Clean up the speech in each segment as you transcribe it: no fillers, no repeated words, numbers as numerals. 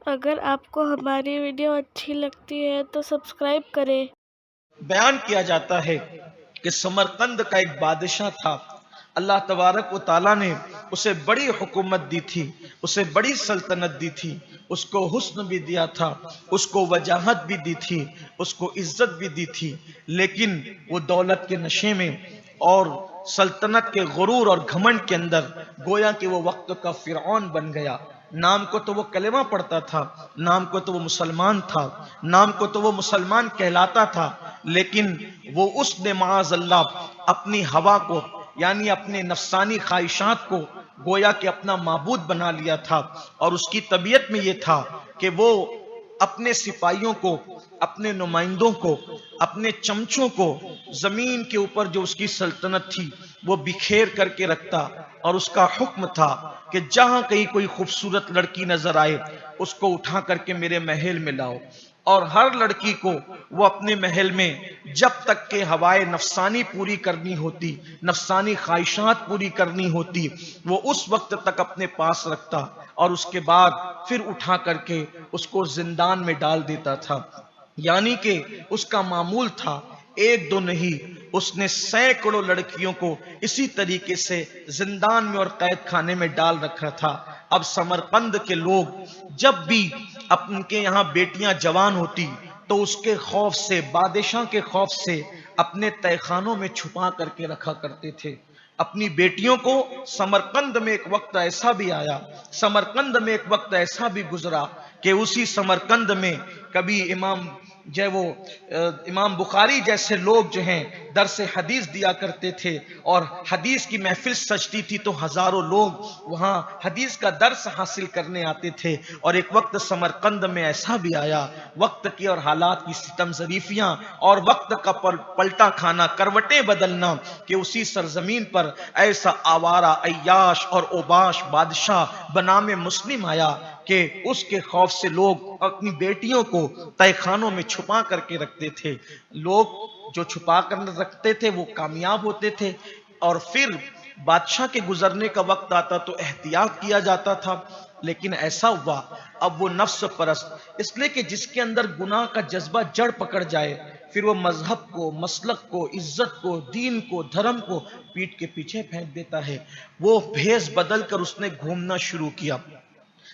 اگر آپ کو ہماری ویڈیو اچھی لگتی ہے تو سبسکرائب کریں۔ بیان کیا جاتا ہے کہ سمرقند کا ایک بادشاہ تھا، اللہ تبارک و تعالیٰ نے اسے بڑی حکومت دی تھی، اسے بڑی سلطنت دی تھی، اس کو حسن بھی دیا تھا، اس کو وجاہت بھی دی تھی، اس کو عزت بھی دی تھی، لیکن وہ دولت کے نشے میں اور سلطنت کے غرور اور گھمنڈ کے اندر گویا کہ وہ وقت کا فرعون بن گیا۔ نام کو تو وہ کلمہ پڑھتا تھا، نام کو تو وہ مسلمان تھا، نام کو تو وہ مسلمان کہلاتا تھا، لیکن وہ اس نے معاذ اللہ اپنی ہوا کو یعنی اپنے نفسانی خواہشات کو گویا کہ اپنا معبود بنا لیا تھا، اور اس کی طبیعت میں یہ تھا کہ وہ اپنے سپاہیوں کو، اپنے نمائندوں کو، اپنے چمچوں کو زمین کے اوپر جو اس کی سلطنت تھی وہ بکھیر کر کے رکھتا، اور اس کا حکم تھا کہ جہاں کہیں کوئی خوبصورت لڑکی نظر آئے اس کو اٹھا کر کے میرے محل میں لاؤ، اور ہر لڑکی کو وہ اپنے محل میں جب تک کہ ہوائے نفسانی پوری کرنی ہوتی، نفسانی خواہشات پوری کرنی ہوتی، وہ اس وقت تک اپنے پاس رکھتا، اور اس کے بعد پھر اٹھا کر کے اس کو زندان میں ڈال دیتا تھا۔ یعنی کہ اس کا معمول تھا، ایک دو نہیں، اس نے سینکڑوں لڑکیوں کو اسی طریقے سے زندان میں اور قید خانے میں ڈال رکھا تھا۔ اب سمرقند کے لوگ جب بھی ان کے یہاں بیٹیاں جوان ہوتی تو اس کے خوف سے، بادشاہ کے خوف سے اپنے تہہ خانوں میں چھپا کر کے رکھا کرتے تھے اپنی بیٹیوں کو۔ سمرقند میں ایک وقت ایسا بھی آیا، سمرقند میں ایک وقت ایسا بھی گزرا کہ اسی سمرقند میں کبھی امام بخاری جیسے لوگ جو ہیں درس حدیث دیا کرتے تھے، اور حدیث کی محفل سجتی تھی تو ہزاروں لوگ وہاں حدیث کا درس حاصل کرنے آتے تھے۔ اور ایک وقت سمرقند میں ایسا بھی آیا، وقت کی اور حالات کی ستم ظریفیاں اور وقت کا پلٹا کھانا، کروٹیں بدلنا، کہ اسی سرزمین پر ایسا آوارہ عیاش اور اوباش بادشاہ بنام مسلم آیا کہ اس کے خوف سے لوگ اپنی بیٹیوں کو تہہ خانوں میں چھپا کر کے رکھتے تھے۔ لوگ جو چھپا کر رکھتے تھے وہ کامیاب ہوتے تھے، اور پھر بادشاہ کے گزرنے کا وقت آتا تو احتیاط کیا جاتا تھا، لیکن ایسا ہوا اب وہ نفس پرست، اس لیے کہ جس کے اندر گناہ کا جذبہ جڑ پکڑ جائے پھر وہ مذہب کو، مسلک کو، عزت کو، دین کو، دھرم کو پیٹ کے پیچھے پھینک دیتا ہے۔ وہ بھیس بدل کر اس نے گھومنا شروع کیا۔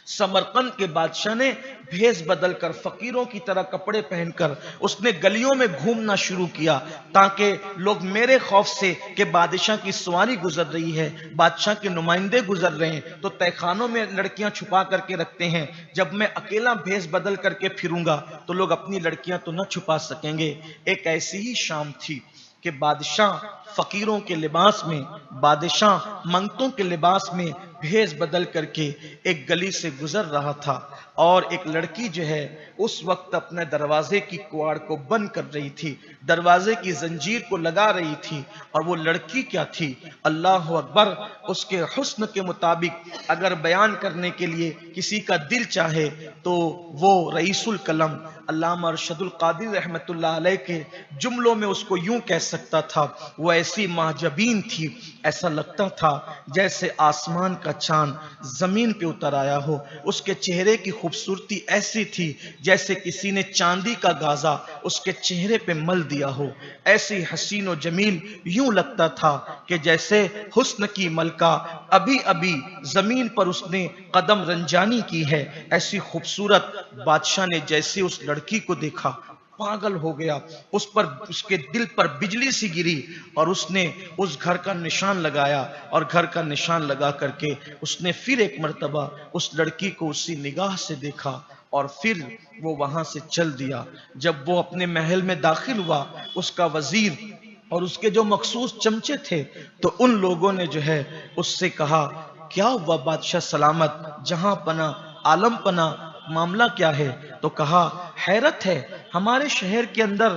سمرقند کے بادشاہ نے بھیس بدل کر، فقیروں کی طرح کپڑے پہن کر اس نے گلیوں میں گھومنا شروع کیا، تاکہ لوگ میرے خوف سے کہ بادشاہ کی سواری گزر رہی ہے، بادشاہ کے نمائندے گزر رہے ہیں تو تہہ خانوں میں لڑکیاں چھپا کر کے رکھتے ہیں، جب میں اکیلا بھیس بدل کر کے پھروں گا تو لوگ اپنی لڑکیاں تو نہ چھپا سکیں گے۔ ایک ایسی ہی شام تھی کہ بادشاہ فقیروں کے لباس میں، بادشاہ منگتوں کے لباس میں بھیس بدل کر کے ایک گلی سے گزر رہا تھا، اور ایک لڑکی جو ہے اس وقت اپنے دروازے کی کواڑ کو بند کر رہی تھی، دروازے کی زنجیر کو لگا رہی تھی، اور وہ لڑکی کیا تھی؟ اللہ اکبر! اس کے حسن کے مطابق اگر بیان کرنے کے لیے کسی کا دل چاہے تو وہ رئیس القلم علامہ ارشد القادری رحمت اللہ علیہ کے جملوں میں اس کو یوں کہہ سکتا تھا، وہ ایسی مہجبین تھی، ایسا لگتا تھا جیسے آسمان کا چاند زمین پہ اتر آیا ہو، اس کے چہرے کی خوبصورتی ایسی تھی جیسے کسی نے چاندی کا گازا اس کے چہرے پہ مل دیا ہو، ایسی حسین و جمیل، یوں لگتا تھا کہ جیسے حسن کی ملکہ ابھی ابھی زمین پر اس نے قدم رنجانی کی ہے، ایسی خوبصورت۔ بادشاہ نے جیسے اس لڑکی کو دیکھا پاگل ہو گیا، اس کے دل پر بجلی سی گری، اور اس نے اس گھر کا نشان لگایا، اور گھر کا نشان لگا کر کے اس نے پھر ایک مرتبہ اس لڑکی کو اسی نگاہ سے دیکھا، اور پھر وہ وہاں سے چل دیا۔ جب وہ اپنے محل میں داخل ہوا، اس کا وزیر اور اس کے جو مخصوص چمچے تھے تو ان لوگوں نے جو ہے اس سے کہا، کیا ہوا بادشاہ سلامت، جہاں پناہ عالم پناہ، معاملہ کیا ہے؟ تو کہا، حیرت ہے، ہمارے شہر کے اندر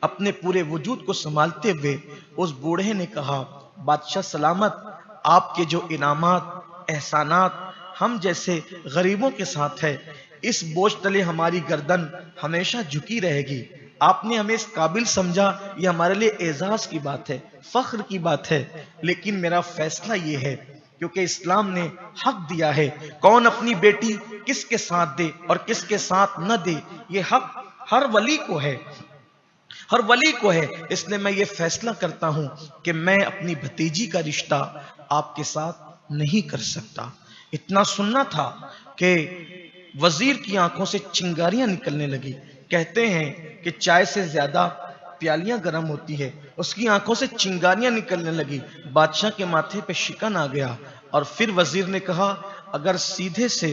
اپنے پورے وجود کو سنبھالتے ہوئے اس بوڑھے نے کہا, بادشاہ سلامت, آپ کے جو انعامات احسانات ہم جیسے غریبوں کے ساتھ ہے, اس بوجھ تلے ہماری گردن ہمیشہ جھکی رہے گی. آپ نے ہمیں اس قابل سمجھا, یہ ہمارے لیے اعزاز کی بات ہے, فخر کی بات ہے. لیکن میرا فیصلہ یہ ہے, کیونکہ اسلام نے حق دیا ہے, کون اپنی بیٹی کس کے ساتھ دے اور کس کے ساتھ نہ دے, یہ حق ہر ولی کو ہے, ہر ولی کو ہے. اس لیے میں یہ فیصلہ کرتا ہوں کہ میں اپنی بھتیجی کا رشتہ آپ کے ساتھ نہیں کر سکتا. اتنا سننا تھا کہ وزیر کی آنکھوں سے چنگاریاں نکلنے لگی. کہتے ہیں کہ چائے سے زیادہ پیالیاں گرم ہوتی ہے, اس کی آنکھوں سے چنگاریاں نکلنے لگی. بادشاہ کے ماتھے پہ شکن آ گیا, اور پھر وزیر نے کہا, اگر سیدھے سے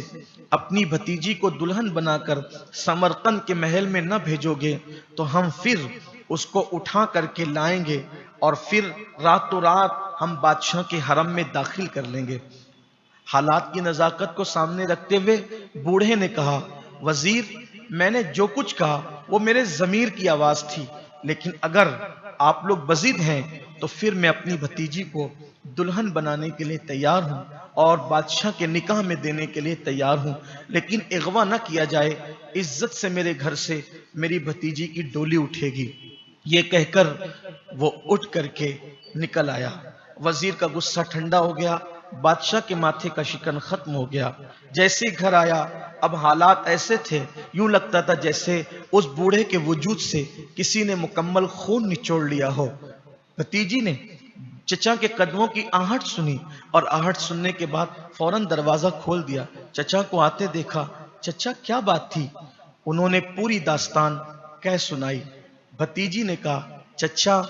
اپنی بھتیجی کو دلہن بنا کر سمرقند کے محل میں نہ بھیجو گے تو ہم پھر اس کو اٹھا کر کے لائیں گے, اور پھر راتوں رات ہم بادشاہ کے حرم میں داخل کر لیں گے. حالات کی نزاکت کو سامنے رکھتے ہوئے بوڑھے نے کہا, وزیر, میں نے جو کچھ کہا وہ میرے ضمیر کی آواز تھی, لیکن اگر آپ لوگ بضد ہیں تو پھر میں اپنی بھتیجی کو دلہن بنانے کے لیے تیار ہوں اور بادشاہ کے نکاح میں دینے کے لیے تیار ہوں, لیکن اغوا نہ کیا جائے, عزت سے میرے گھر سے میری بھتیجی کی ڈولی اٹھے گی. یہ کہہ کر وہ اٹھ کر کے نکل آیا. وزیر کا غصہ ٹھنڈا ہو گیا, بادشاہ کے ماتھے کا شکن ختم ہو گیا. جیسے ہی گھر آیا, اب حالات ایسے تھے یوں لگتا تھا جیسے اس بوڑھے کے وجود سے کسی نے مکمل خون نچوڑ لیا ہو. بھتیجی نے چچا کے قدموں کی آہٹ سنی, اور آہٹ سننے کے بعد فوراً دروازہ کھول دیا. چچا کو آتے دیکھا. چچا کیا بات تھی؟ انہوں نے پوری داستان کہہ سنائی. بھتیجی نے کہا, چچا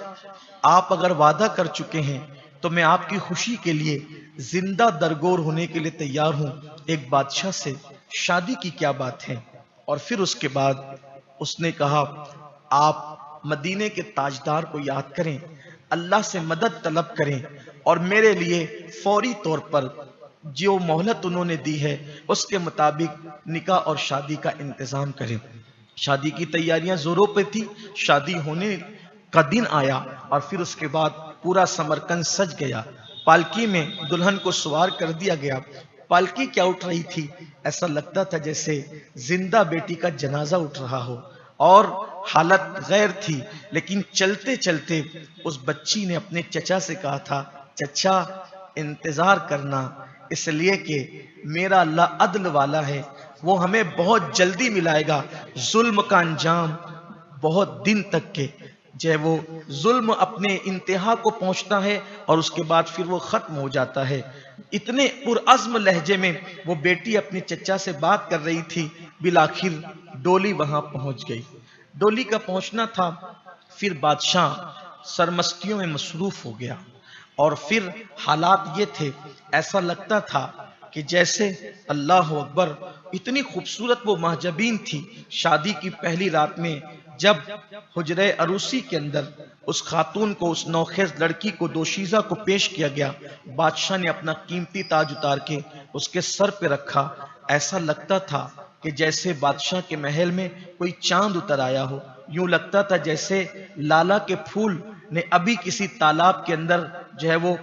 آپ اگر وعدہ کر چکے ہیں تو میں آپ کی خوشی کے لیے زندہ درگور ہونے کے لیے تیار ہوں. ایک بادشاہ سے شادی کی کیا بات ہے؟ اور پھر اس کے بعد اس نے کہا, آپ مدینے کے تاجدار کو یاد کریں, اللہ سے مدد طلب کریں, اور میرے لیے فوری طور پر جو مہلت انہوں نے دی ہے اس کے مطابق نکاح اور شادی کا انتظام کریں. شادی کی تیاریاں زوروں پہ تھی. شادی ہونے کا دن آیا اور پھر اس کے بعد پورا سمرقند سج گیا. پالکی میں دلہن کو سوار کر دیا گیا. پالکی کیا اٹھ رہی تھی, ایسا لگتا تھا جیسے زندہ بیٹی کا جنازہ اٹھ رہا ہو, اور حالت غیر تھی. لیکن چلتے چلتے اس بچی نے اپنے چچا سے کہا تھا, چچا انتظار کرنا, اس لیے کہ میرا اللہ عدل والا ہے, وہ ہمیں بہت جلدی ملائے گا. ظلم کا انجام بہت دن تک کے جو ہے وہ ظلم اپنے انتہا کو پہنچتا ہے اور اس کے بعد پھر وہ ختم ہو جاتا ہے. اتنے پرعزم لہجے میں وہ بیٹی اپنے چچا سے بات کر رہی تھی. بالآخر ڈولی وہاں پہنچ گئی. ڈولی کا پہنچنا تھا, پھر بادشاہ سرمستیوں میں مصروف ہو گیا, اور پھر حالات یہ تھے, ایسا لگتا تھا کہ جیسے اللہ اکبر, اتنی خوبصورت وہ مہجبین تھی. شادی کی پہلی رات میں جب حجرہ عروسی کے اندر اس خاتون کو, اس نوخیز لڑکی کو, دوشیزہ کو پیش کیا گیا, بادشاہ نے اپنا قیمتی تاج اتار کے اس کے سر پہ رکھا. ایسا لگتا تھا کہ جیسے بادشاہ کے محل میں کوئی چاند اتر آیا ہو. یوں لگتا تھا جیسے لالا کے پھول نے ابھی کسی تالاب کے اندر جو ہے وہ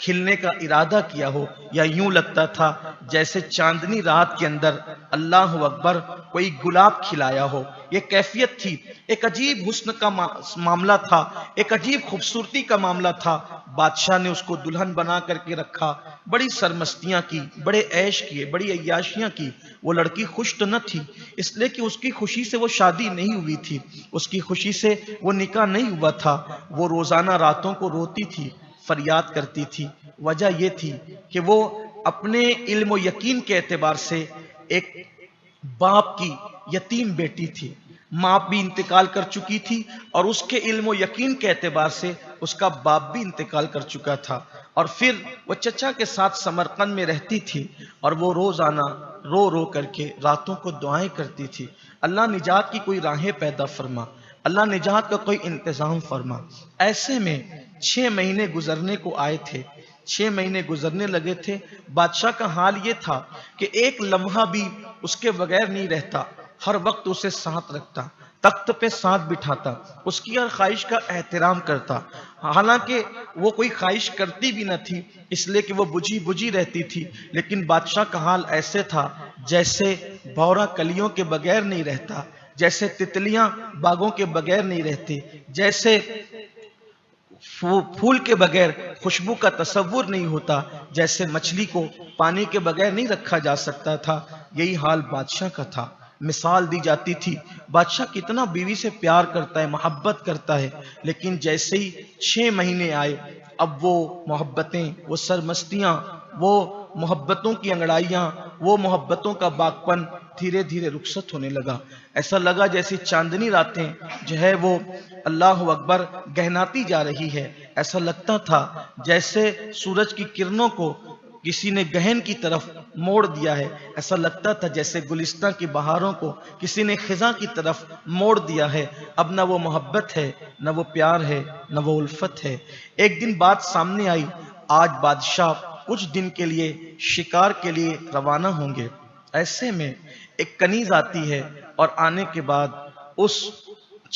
کھلنے کا ارادہ کیا ہو, یا یوں لگتا تھا جیسے چاندنی رات کے اندر اللہ اکبر کوئی گلاب کھلایا ہو. یہ کیفیت تھی. ایک عجیب حسن کا معاملہ تھا, ایک عجیب خوبصورتی کا معاملہ تھا. بادشاہ نے اس کو دلہن بنا کر کے رکھا, بڑی سرمستیاں کی, بڑے عیش کیے, بڑی عیاشیاں کی. وہ لڑکی خوش تو نہ تھی, اس لیے کہ اس کی خوشی سے وہ شادی نہیں ہوئی تھی, اس کی خوشی سے وہ نکاح نہیں ہوا تھا. وہ روزانہ راتوں کو روتی تھی, فریاد کرتی تھی. وجہ یہ تھی کہ وہ اپنے علم و یقین کے اعتبار سے ایک باپ کی یتیم بیٹی تھی. ماں بھی انتقال کر چکی تھی, اور اس کے علم و یقین کے اعتبار سے اس کا باپ بھی انتقال کر چکا تھا. اور پھر وہ چچا کے ساتھ سمرقند میں رہتی تھی, اور وہ روزانہ رو رو کر کے راتوں کو دعائیں کرتی تھی, اللہ نجات کی کوئی راہیں پیدا فرما, اللہ نجات کا کوئی انتظام فرما. ایسے میں 6 مہینے گزرنے کو آئے تھے. 6 مہینے گزرنے لگے تھے. بادشاہ کا حال یہ تھا کہ ایک لمحہ بھی اس کے بغیر نہیں رہتا, ہر وقت اسے ساتھ رکھتا, تخت پہ ساتھ بٹھاتا، اس کی ہر خواہش کا احترام کرتا، حالانکہ وہ کوئی خواہش کرتی بھی نہ تھی، اس لیے کہ وہ بجھی بجھی رہتی تھی، لیکن بادشاہ کا حال ایسے تھا جیسے بھورا کلیوں کے بغیر نہیں رہتا، جیسے تتلیاں باغوں کے بغیر نہیں رہتی، جیسے پھول کے بغیر خوشبو کا تصور نہیں ہوتا، جیسے مچھلی کو پانی کے بغیر نہیں رکھا جا سکتا تھا، یہی حال بادشاہ کا تھا۔ مثال دی جاتی تھی بادشاہ کتنا بیوی سے پیار کرتا ہے، محبت کرتا ہے، لیکن جیسے ہی 6 مہینے آئے، اب وہ محبتیں، وہ سرمستیاں، وہ محبتوں کی انگڑائیاں، وہ محبتوں کا باغپن دھیرے دھیرے رخصت ہونے لگا۔ ایسا لگا جیسی چاندنی راتیں جو ہے وہ اللہ اکبر گہناتی جا رہی ہے، ایسا لگتا تھا جیسے سورج کی کرنوں کو کسی نے گہن کی طرف موڑ دیا ہے، ایسا لگتا تھا جیسے گلستان کی بہاروں کو کسی نے خزاں کی طرف موڑ دیا ہے۔ اب نہ وہ محبت ہے، نہ وہ پیار ہے، نہ وہ الفت ہے۔ ایک دن بات سامنے آئی، آج بادشاہ کچھ دن کے لیے شکار کے لیے روانہ ہوں گے۔ ایسے میں ایک کنیز آتی ہے اور آنے کے بعد اس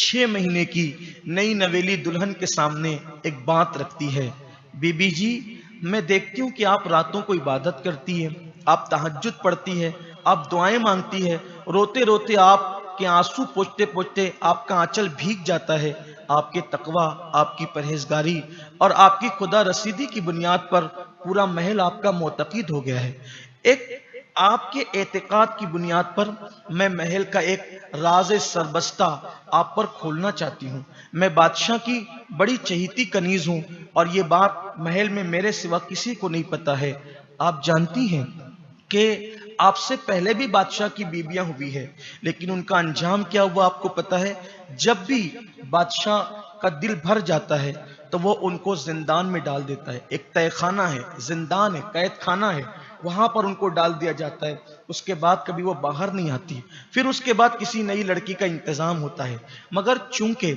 6 مہینے کی نئی نویلی دلہن کے سامنے ایک بات رکھتی ہے، بی بی جی میں دیکھتی ہوں کہ آپ راتوں کو عبادت کرتی ہے، آپ تہجد پڑھتی ہے، آپ دعائیں مانگتی ہے، روتے روتے آپ کے آنسو پوچھتے پوچھتے آپ کا آنچل بھیگ جاتا ہے، آپ کے تقوی، آپ کی پرہیزگاری اور آپ کی خدا رسیدی کی بنیاد پر پورا محل آپ کا معتقد ہو گیا ہے۔ ایک آپ کے اعتقاد کی بنیاد پر میں محل کا ایک راز سربستہ آپ پر کھولنا چاہتی ہوں۔ میں بادشاہ کی بڑی چہیتی کنیز ہوں اور یہ بات محل میں میرے سوا کسی کو نہیں پتا ہے۔ آپ جانتی ہیں کہ آپ سے پہلے بھی بادشاہ کی بیویاں ہوئی ہے، لیکن ان کا انجام کیا ہوا آپ کو پتا ہے؟ جب بھی بادشاہ کا دل بھر جاتا ہے تو وہ ان کو زندان میں ڈال دیتا ہے۔ ایک تہہ خانہ ہے، زندان ہے، قید خانہ ہے، وہاں پر ان کو ڈال دیا جاتا ہے۔ اس کے بعد کبھی وہ باہر نہیں آتی، پھر اس کے بعد کسی نئی لڑکی کا انتظام ہوتا ہے۔ مگر چونکہ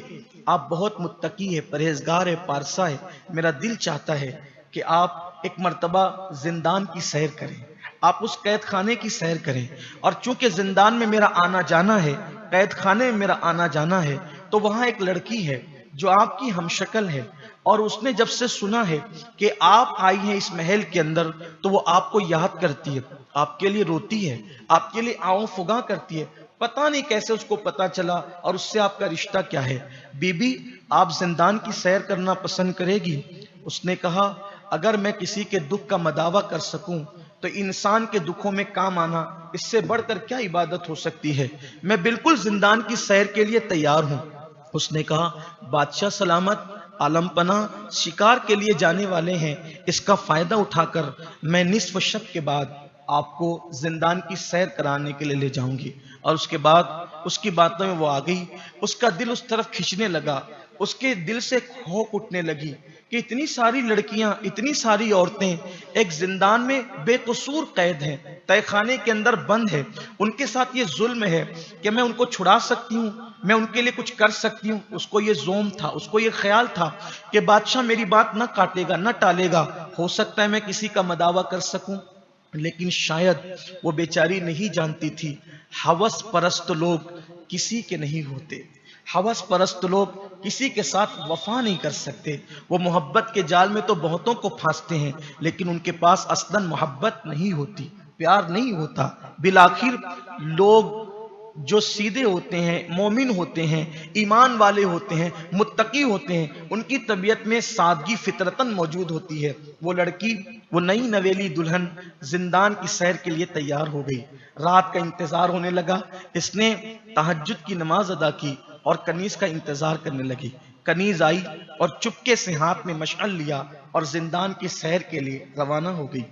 آپ بہت متقی ہے، پرہیزگار ہے، پارسا ہے، میرا دل چاہتا ہے کہ آپ ایک مرتبہ زندان کی سیر کریں، آپ اس قید خانے کی سیر کریں، اور چونکہ زندان میں میرا آنا جانا ہے، قید خانے میں میرا آنا جانا ہے، تو وہاں ایک لڑکی ہے جو آپ کی ہم شکل ہے، اور اس نے جب سے سنا ہے کہ آپ آئی ہیں اس محل کے اندر تو وہ آپ کو یاد کرتی ہے، آپ کے لیے روتی ہے، آپ کے لیے آؤں فگاں کرتی ہے۔ پتہ نہیں کیسے اس کو پتا چلا اور اس سے آپ کا رشتہ کیا ہے۔ بی بی آپ زندان کی سیر کرنا پسند کرے گی؟ اس نے کہا اگر میں کسی کے دکھ کا مداوع کر سکوں تو انسان کے دکھوں میں کام آنا اس سے بڑھ کر کیا عبادت ہو سکتی ہے، میں بالکل زندان کی سیر کے لیے تیار ہوں۔ اس نے کہا بادشاہ سلامت، عالم پناہ شکار کے لیے جانے والے ہیں، اس کا فائدہ اٹھا کر میں نصف شب کے بعد آپ کو زندان کی سیر کرانے کے لیے لے جاؤں گی۔ اور اس کے بعد اس کی باتوں میں وہ آ گئی، اس کا دل اس طرف کھنچنے لگا، اس کے دل سے کھوک اٹھنے لگی کہ اتنی ساری لڑکیاں، اتنی ساری عورتیں ایک زندان میں بے قصور قید ہیں، تہہ خانے کے اندر بند ہے، ان کے ساتھ یہ ظلم ہے کہ میں ان کو چھڑا سکتی ہوں، میں ان کے لیے کچھ کر سکتی ہوں۔ اس کو یہ زوم تھا، اس کو یہ خیال تھا کہ بادشاہ میری بات نہ کاٹے گا، نہ ٹالے گا، ہو سکتا ہے میں کسی کا مداوع کر سکوں۔ لیکن شاید وہ بیچاری نہیں جانتی تھی ہوس پرست لوگ کسی کے نہیں ہوتے، ہوس پرست لوگ کسی کے ساتھ وفا نہیں کر سکتے، وہ محبت کے جال میں تو بہتوں کو پھانستے ہیں لیکن ان کے پاس اصلاً محبت نہیں ہوتی، پیار نہیں ہوتا۔ بالآخر لوگ جو سیدھے ہوتے ہیں، مومن ہوتے ہیں، ایمان والے ہوتے ہیں، متقی ہوتے ہیں، ان کی طبیعت میں سادگی فطرتاً موجود ہوتی ہے۔ وہ لڑکی، وہ نئی نویلی دلہن زندان کی سیر کے لیے تیار ہو گئی، رات کا انتظار ہونے لگا، اس نے تہجد کی نماز ادا کی اور کنیز کا انتظار کرنے لگی۔ کنیز آئی اور چپکے سے ہاتھ میں مشعل لیا اور زندان کی سیر کے لیے روانہ ہو گئی۔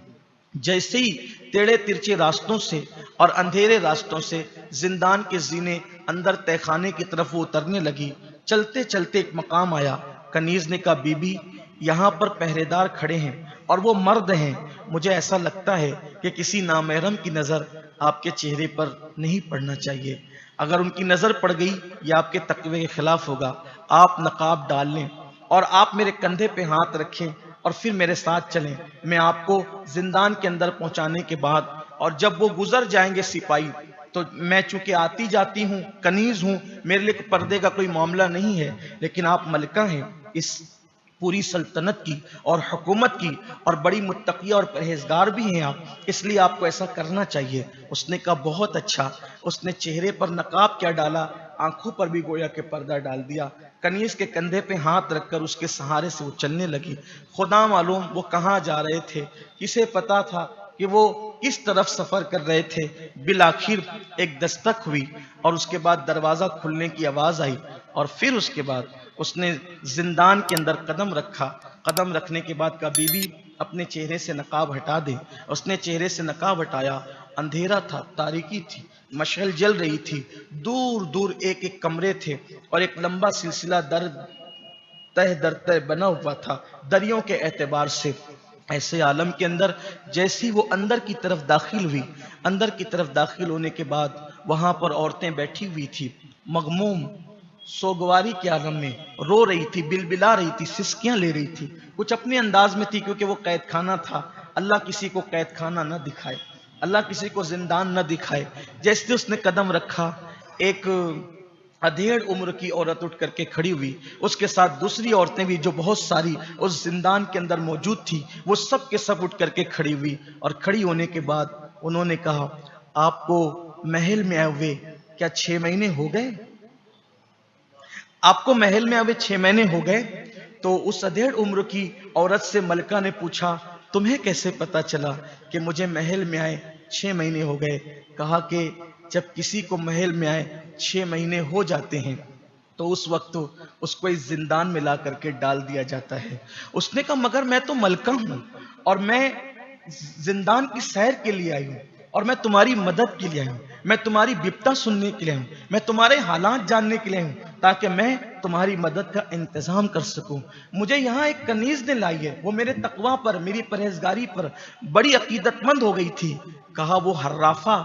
جیسے ہی ٹیڑے ترچے راستوں سے اور اندھیرے راستوں سے زندان کے زینے اندر تہہ خانے کی طرف وہ اترنے لگی، چلتے چلتے ایک مقام آیا۔ کنیز نے کہا بی بی یہاں پر پہرے دار کھڑے ہیں اور وہ مرد ہیں، مجھے ایسا لگتا ہے کہ کسی نامحرم کی نظر آپ کے چہرے پر نہیں پڑنا چاہیے، اگر ان کی نظر پڑ گئی یہ آپ کے تقوی کے خلاف ہوگا، آپ نقاب ڈال لیں اور آپ میرے کندھے پہ ہاتھ رکھیں اور پھر میرے ساتھ چلیں، میں آپ کو زندان کے اندر پہنچانے کے بعد اور جب وہ گزر جائیں گے سپاہی تو میں چونکہ آتی جاتی ہوں، کنیز ہوں، میرے لیے پردے کا کوئی معاملہ نہیں ہے، لیکن آپ ملکہ ہیں اس پوری سلطنت کی اور حکومت کی، اور بڑی متقیہ اور پرہیزگار بھی ہیں آپ، اس لیے آپ کو ایسا کرنا چاہیے۔ اس نے کہا بہت اچھا۔ اس نے چہرے پر نقاب کیا ڈالا، آنکھوں پر بھی گویا کہ پردہ ڈال دیا، کنیز کے کندھے پہ ہاتھ رکھ کر اس کے سہارے سے وہ چلنے لگی۔ خدا معلوم وہ کہاں جا رہے تھے، کسے پتا تھا کہ وہ کس طرف سفر کر رہے تھے۔ بالآخر ایک دستک ہوئی اور اس کے بعد دروازہ کھلنے کی آواز آئی، اور پھر اس کے بعد اس نے زندان کے اندر قدم رکھا۔ قدم رکھنے کے بعد کہا بی بی اپنے چہرے سے نقاب ہٹا دے۔ اس نے چہرے سے نقاب ہٹایا، اندھیرا تھا، تاریکی تھی، مشعل جل رہی تھی، دور دور ایک ایک کمرے تھے، اور ایک لمبا سلسلہ تہ در تہ بنا ہوا تھا دریوں کے اعتبار سے۔ ایسے عالم کے اندر جیسی وہ اندر کی طرف داخل ہوئی، اندر کی طرف داخل ہونے کے بعد وہاں پر عورتیں بیٹھی ہوئی تھی، مغموم سوگواری کے عالم میں، رو رہی تھی، بلبلا رہی تھی، سسکیاں لے رہی تھی، کچھ اپنے انداز میں تھی، کیونکہ وہ قید خانہ تھا۔ اللہ کسی کو قید خانہ نہ دکھائے، اللہ کسی کو زندان نہ دکھائے۔ جیسے اس نے قدم رکھا، ایک ادھیڑ عمر کی عورت اٹھ کر کے کھڑی ہوئی، اس کے ساتھ دوسری عورتیں بھی جو بہت ساری اس زندان کے اندر موجود تھی، وہ سب کے سب اٹھ کر کے کھڑی ہوئی، اور کھڑی ہونے کے بعد انہوں نے کہا آپ کو محل میں آئے ہوئے کیا 6 مہینے ہو گئے؟ آپ کو محل میں آئے 6 مہینے ہو گئے؟ تو اس ادھیڑ عمر کی عورت سے ملکہ نے پوچھا تمہیں کیسے پتا چلا کہ مجھے محل میں آئے 6 مہینے ہو گئے؟ کہا کہ جب کسی کو محل میں آئے 6 مہینے ہو جاتے ہیں تو اس وقت اس کو اس زندان میں لا کر کے ڈال دیا جاتا ہے۔ اس نے کہا مگر میں تو ملکہ ہوں، اور میں زندان کی سیر کے لیے آئی ہوں، اور میں تمہاری مدد کے لیے آئی ہوں، میں تمہاری بپتا سننے کے لیے ہوں، میں تمہارے حالات جاننے کے لیے ہوں، تاکہ میں تمہاری مدد کا انتظام کر سکوں۔ مجھے یہاں ایک کنیز نے لائی ہے، وہ میرے تقوی پر، میری پرہیزگاری پر بڑی عقیدت مند ہو گئی تھی۔ کہا وہ حرافہ،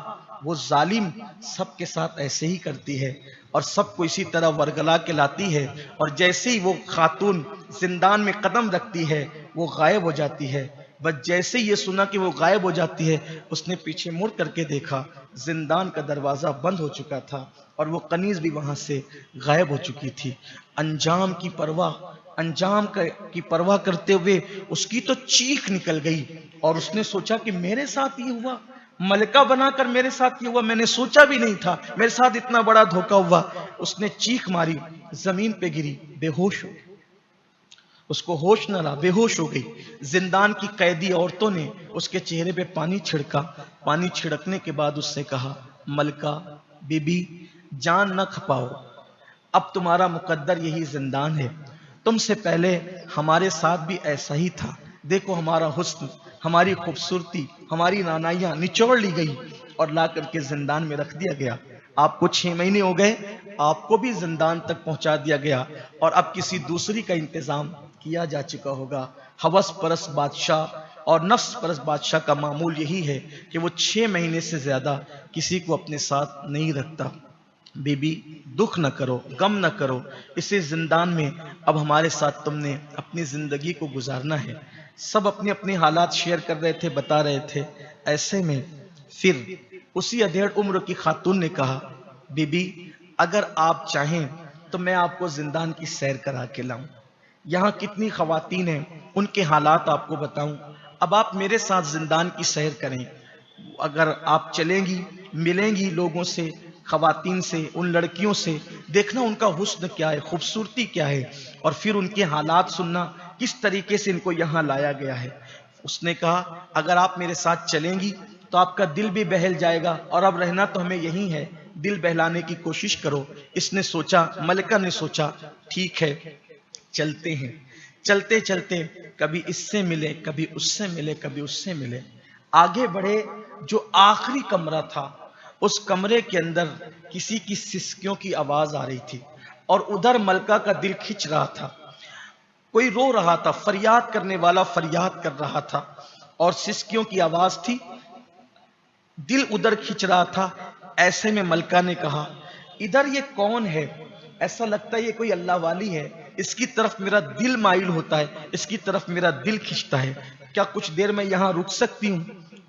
وہ ظالم سب کے ساتھ ایسے ہی کرتی ہے، اور سب کو اسی طرح ورگلا کے لاتی ہے، اور جیسے ہی وہ خاتون زندان میں قدم رکھتی ہے وہ غائب ہو جاتی ہے۔ بس جیسے یہ سنا کہ وہ غائب ہو جاتی ہے، اس نے پیچھے مڑ کر کے دیکھا، زندان کا دروازہ بند ہو چکا تھا، اور وہ کنیز بھی وہاں سے غائب ہو چکی تھی۔ انجام کی پرواہ کرتے ہوئے اس کی تو چیخ نکل گئی، اور اس نے سوچا کہ میرے ساتھ یہ ہوا، ملکہ بنا کر میرے ساتھ یہ ہوا، میں نے سوچا بھی نہیں تھا میرے ساتھ اتنا بڑا دھوکہ ہوا۔ اس نے چیخ ماری، زمین پہ گری، بے ہوش ہو گئی، اس کو ہوش نہ رہا، بے ہوش ہو گئی۔ زندان کی قیدی عورتوں نے اس کے چہرے پہ پانی چھڑکا، پانی چھڑکنے کے بعد اس سے کہا ملکہ بی بی جان نہ کھپاؤ، اب تمہارا مقدر یہی زندان ہے، تم سے پہلے ہمارے ساتھ بھی ایسا ہی تھا، دیکھو ہمارا حسن، ہماری خوبصورتی، ہماری رعنائیاں نچوڑ لی گئی اور لا کر کے زندان میں رکھ دیا گیا۔ آپ کو 6 مہینے ہو گئے، آپ کو بھی زندان تک پہنچا دیا گیا، اور اب کسی دوسری کا انتظام کیا جا چکا ہوگا۔ ہوس پرست بادشاہ اور نفس پرست بادشاہ کا معمول یہی ہے کہ وہ 6 مہینے سے زیادہ کسی کو اپنے ساتھ نہیں رکھتا۔ بی بی دکھ نہ کرو، غم نہ کرو، اسی زندان میں اب ہمارے ساتھ تم نے اپنی زندگی کو گزارنا ہے۔ سب اپنے اپنے حالات شیئر کر رہے تھے، بتا رہے تھے۔ ایسے میں پھر اسی ادھیڑ عمر کی خاتون نے کہا بی بی اگر آپ چاہیں تو میں آپ کو زندان کی سیر کرا کے لاؤں، یہاں کتنی خواتین ہیں ان کے حالات آپ کو بتاؤں، اب آپ میرے ساتھ زندان کی سیر کریں، اگر آپ چلیں گی ملیں گی لوگوں سے، خواتین سے، ان لڑکیوں سے، دیکھنا ان کا حسن کیا ہے، خوبصورتی کیا ہے، اور پھر ان کے حالات سننا کس طریقے سے ان کو یہاں لایا گیا ہے۔ اس نے کہا اگر آپ میرے ساتھ چلیں گی تو آپ کا دل بھی بہل جائے گا، اور اب رہنا تو ہمیں یہی ہے، دل بہلانے کی کوشش کرو۔ اس نے سوچا، ملکہ نے سوچا ٹھیک ہے چلتے ہیں۔ چلتے چلتے کبھی اس سے ملے، کبھی اس سے ملے، کبھی اس سے ملے، آگے بڑھے، جو آخری کمرہ تھا اس کمرے کے اندر کسی کی سسکیوں کی آواز آ رہی تھی، اور ادھر ملکہ کا دل کھچ رہا تھا، کوئی رو رہا تھا، فریاد کرنے والا فریاد کر رہا تھا، اور سسکیوں کی آواز تھی، دل ادھر کھچ رہا تھا۔ ایسے میں ملکہ نے کہا ادھر یہ کون ہے؟ ایسا لگتا ہے یہ کوئی اللہ والی ہے، اس کی طرف میرا دل مائل ہوتا ہے، اس کی طرف میرا دل کھچتا ہے، کیا کچھ دیر میں یہاں رک سکتی ہوں؟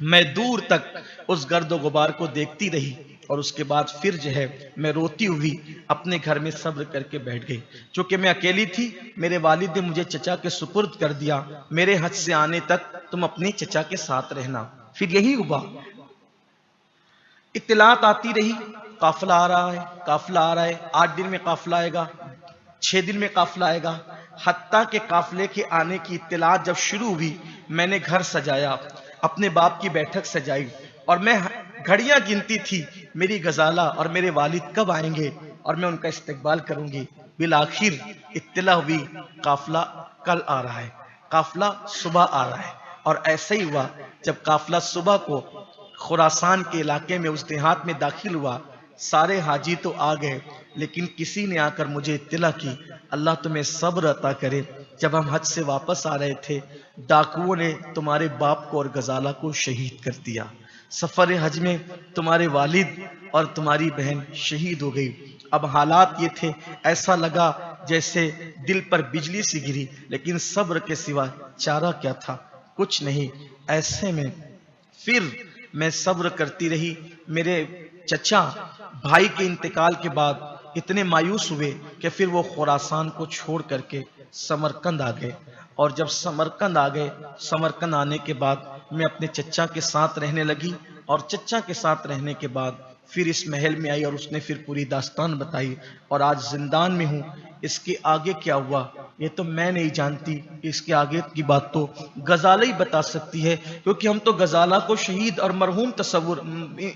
میں دور تک اس گرد و غبار کو دیکھتی رہی اور اس کے بعد پھر جو ہے میں روتی ہوئی اپنے گھر میں صبر کر کے بیٹھ گئی. چونکہ میں اکیلی تھی، میرے والد نے مجھے چچا کے سپرد کر دیا، میرے حج سے آنے تک تم اپنے چچا کے ساتھ رہنا. پھر یہی ہوا، اطلاعات آتی رہی، قافلہ آ رہا ہے، قافلہ آ رہا ہے، 8 دن میں قافلہ آئے گا، 6 دن میں قافلہ آئے گا. حتیٰ کہ قافلے کے آنے کی اطلاعات جب شروع ہوئی، میں نے گھر سجایا، اپنے باپ کی بیٹھک سجائی اور میں گھڑیاں گنتی تھی میری غزالہ اور میرے والد کب آئیں گے اور میں ان کا استقبال کروں گی. بالآخر اطلاع ہوئی قافلہ کل آ رہا ہے، قافلہ صبح آ رہا ہے. اور ایسا ہی ہوا، جب قافلہ صبح کو خراسان کے علاقے میں اس دیہات میں داخل ہوا، سارے حاجی تو آ گئے، لیکن کسی نے آ کر مجھے اطلاع کی، اللہ تمہیں صبر عطا کرے، جب ہم حج سے واپس آ رہے تھے ڈاکوؤں نے تمہارے باپ کو اور غزالہ کو شہید کر دیا. سفر حج میں تمہارے والد اور تمہاری بہن شہید ہو گئی. اب حالات یہ تھے، ایسا لگا جیسے دل پر بجلی سی گری، لیکن صبر کے سوا چارہ کیا تھا؟ کچھ نہیں. ایسے میں پھر میں صبر کرتی رہی. میرے چچا بھائی کے انتقال کے بعد اتنے مایوس ہوئے کہ پھر وہ خراسان کو چھوڑ کر کے سمرقند آ گئے. اور جب سمرقند آ گئے، سمرقند آنے کے بعد میں اپنے چچا کے ساتھ رہنے لگی. اور چچا کے ساتھ رہنے کے بعد پھر اس محل میں آئی اور اس نے پھر پوری داستان بتائی. اور آج زندان میں ہوں. اس کے آگے کیا ہوا یہ تو میں نہیں جانتی، اس کے آگے کی بات تو غزالہ ہی بتا سکتی ہے، کیونکہ ہم تو غزالہ کو شہید اور مرحوم تصور،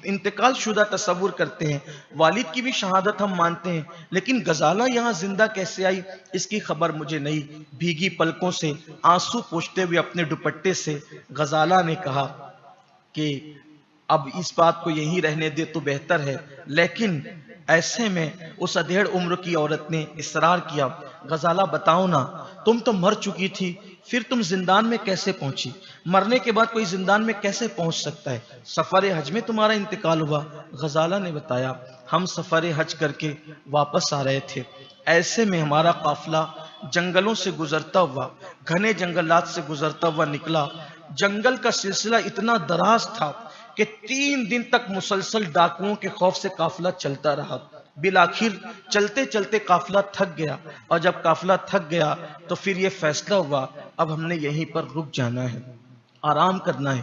انتقال شدہ تصور کرتے ہیں. والد کی بھی شہادت ہم مانتے ہیں، لیکن غزالہ یہاں زندہ کیسے آئی اس کی خبر مجھے نہیں. بھیگی پلکوں سے آنسو پوچھتے ہوئے اپنے دوپٹے سے غزالہ نے کہا کہ اب اس بات کو یہی رہنے دے تو بہتر ہے. لیکن ایسے میں اس ادھیڑ عمر کی عورت نے اصرار کیا، غزالہ بتاؤ نا، تم تو مر چکی تھی، پھر تم زندان میں کیسے پہنچی؟ مرنے کے بعد کوئی زندان میں کیسے پہنچ سکتا ہے؟ سفر حج میں تمہارا انتقال ہوا. غزالہ نے بتایا، ہم سفر حج کر کے واپس آ رہے تھے، ایسے میں ہمارا قافلہ جنگلوں سے گزرتا ہوا، گھنے جنگلات سے گزرتا ہوا نکلا. جنگل کا سلسلہ اتنا دراز تھا کہ 3 دن تک مسلسل ڈاکوؤں کے خوف سے قافلہ چلتا رہا. بالآخر چلتے چلتے قافلہ تھک گیا، اور جب قافلہ تھک گیا تو پھر یہ فیصلہ ہوا اب ہم نے یہیں پر رک جانا ہے، آرام کرنا ہے.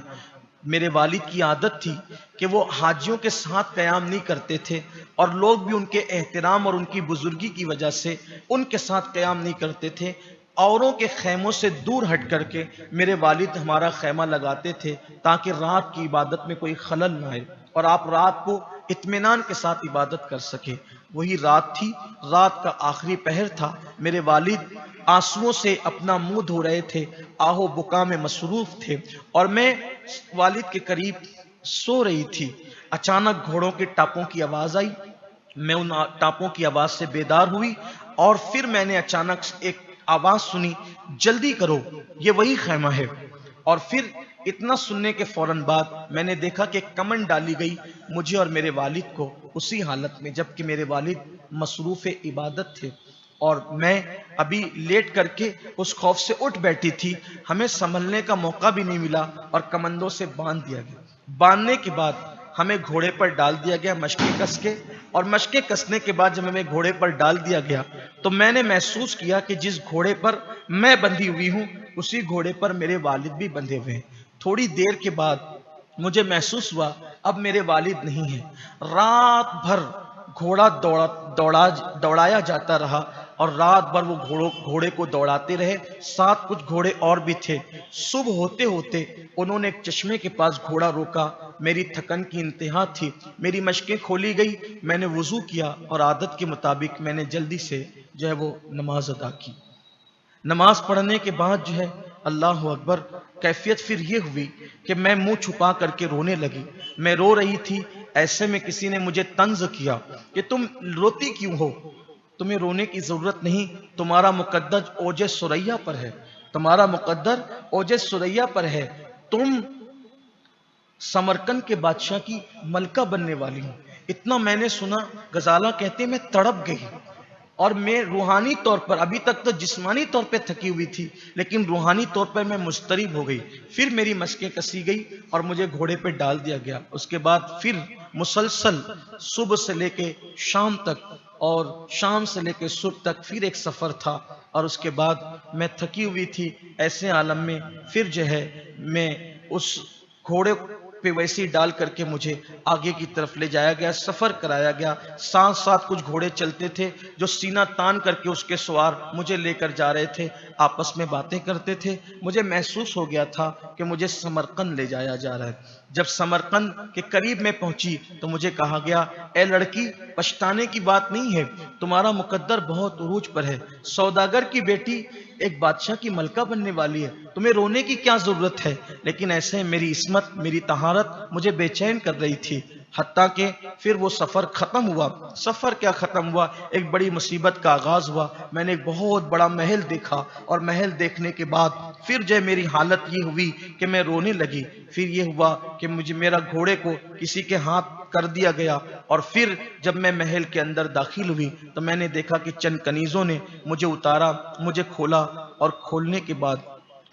میرے والد کی عادت تھی کہ وہ حاجیوں کے ساتھ قیام نہیں کرتے تھے، اور لوگ بھی ان کے احترام اور ان کی بزرگی کی وجہ سے ان کے ساتھ قیام نہیں کرتے تھے. اوروں کے خیموں سے دور ہٹ کر کے میرے والد ہمارا خیمہ لگاتے تھے تاکہ رات کی عبادت میں کوئی خلل نہ آئے اور آپ رات کو اطمینان کے ساتھ عبادت کر سکے. وہی رات تھی، رات کا آخری پہر تھا. میرے والد آنسوؤں سے اپنا منہ دھو رہے تھے، آہو بکا میں مصروف تھے، اور میں والد کے قریب سو رہی تھی. اچانک گھوڑوں کے ٹاپوں کی آواز آئی. میں ان ٹاپوں کی آواز سے بیدار ہوئی اور پھر میں نے اچانک ایک آواز سنی، جلدی کرو یہ وہی خیمہ ہے. اور پھر اتنا سننے کے فوراً بعد میں نے دیکھا کہ کمن ڈالی گئی مجھے اور میرے والد کو اسی حالت میں، جبکہ میرے والد مصروف عبادت تھے اور میں ابھی لیٹ کر کے اس خوف سے اٹھ بیٹھی تھی. ہمیں سنبھلنے کا موقع بھی نہیں ملا اور کمندوں سے باندھ دیا گیا. باندھنے کے بعد ہمیں گھوڑے پر ڈال دیا گیا مشقیں کس کے، اور مشقیں کسنے کے بعد جب ہمیں گھوڑے پر ڈال دیا گیا تو میں نے محسوس کیا کہ جس گھوڑے پر میں بندھی ہوئی ہوں اسی گھوڑے پر میرے والد بھی بندھے ہوئے ہیں. تھوڑی دیر کے بعد مجھے محسوس ہوا اب میرے والد نہیں ہیں. رات بھر گھوڑا دوڑایا جاتا رہا اور رات بھر وہ گھوڑے کو دوڑاتے رہے. ساتھ کچھ گھوڑے اور بھی تھے. صبح ہوتے ہوتے انہوں نے ایک چشمے کے پاس گھوڑا روکا. میری تھکن کی انتہا تھی. میری مشقیں کھولی گئی. میں نے وضو کیا اور عادت کے مطابق میں نے جلدی سے جو ہے وہ نماز ادا کی. نماز پڑھنے کے بعد جو ہے اللہ اکبر، کیفیت پھر یہ ہوئی کہ میں منہ چھپا کر کے رونے لگی. میں رو رہی تھی. ایسے میں کسی نے مجھے طنز کیا کہ تم روتی کیوں ہو؟ تمہیں رونے کی ضرورت نہیں، تمہارا مقدر اوج ثریا پر ہے، تمہارا مقدر اوج ثریا پر ہے، تم سمرقند کے بادشاہ کی ملکہ بننے والی ہوں. اتنا میں نے سنا، غزالہ کہتے میں تڑپ گئی اور میں روحانی طور پر ابھی تک تو جسمانی طور پہ تھکی ہوئی تھی لیکن روحانی طور پر میں مضطرب ہو گئی. پھر میری مشقیں کسی گئی اور مجھے گھوڑے پہ ڈال دیا گیا. اس کے بعد پھر مسلسل صبح سے لے کے شام تک اور شام سے لے کے صبح تک پھر ایک سفر تھا. اور اس کے بعد میں تھکی ہوئی تھی. ایسے عالم میں پھر جو ہے میں اس گھوڑے پہ ویسے ڈال کر کے مجھے آگے کی طرف لے جایا گیا, سفر کرایا گیا. ساتھ ساتھ کچھ گھوڑے چلتے تھے جو سینہ تان کر کے اس کے سوار مجھے لے کر جا رہے تھے, آپس میں باتیں کرتے تھے. مجھے محسوس ہو گیا تھا کہ مجھے سمرقند لے جایا جا رہا ہے. جب سمرقند کے قریب میں پہنچی تو مجھے کہا گیا, اے لڑکی, پچھتانے کی بات نہیں ہے, تمہارا مقدر بہت عروج پر ہے. سوداگر کی بیٹی ایک بادشاہ کی ملکہ بننے والی ہے, تمہیں رونے کی کیا ضرورت ہے. لیکن ایسے میری عصمت, میری طہارت مجھے بے چین کر رہی تھی. حتیٰ کہ پھر وہ سفر ختم ہوا. سفر کیا ختم ہوا, ایک بڑی مصیبت کا آغاز ہوا. میں نے ایک بہت بڑا محل دیکھا اور محل دیکھنے کے بعد پھر جو میری حالت یہ ہوئی کہ میں رونے لگی. پھر یہ ہوا کہ مجھے میرا گھوڑے کو کسی کے ہاتھ کر دیا گیا. اور پھر جب میں محل کے اندر داخل ہوئی تو میں نے دیکھا کہ چند کنیزوں نے مجھے اتارا, مجھے کھولا, اور کھولنے کے بعد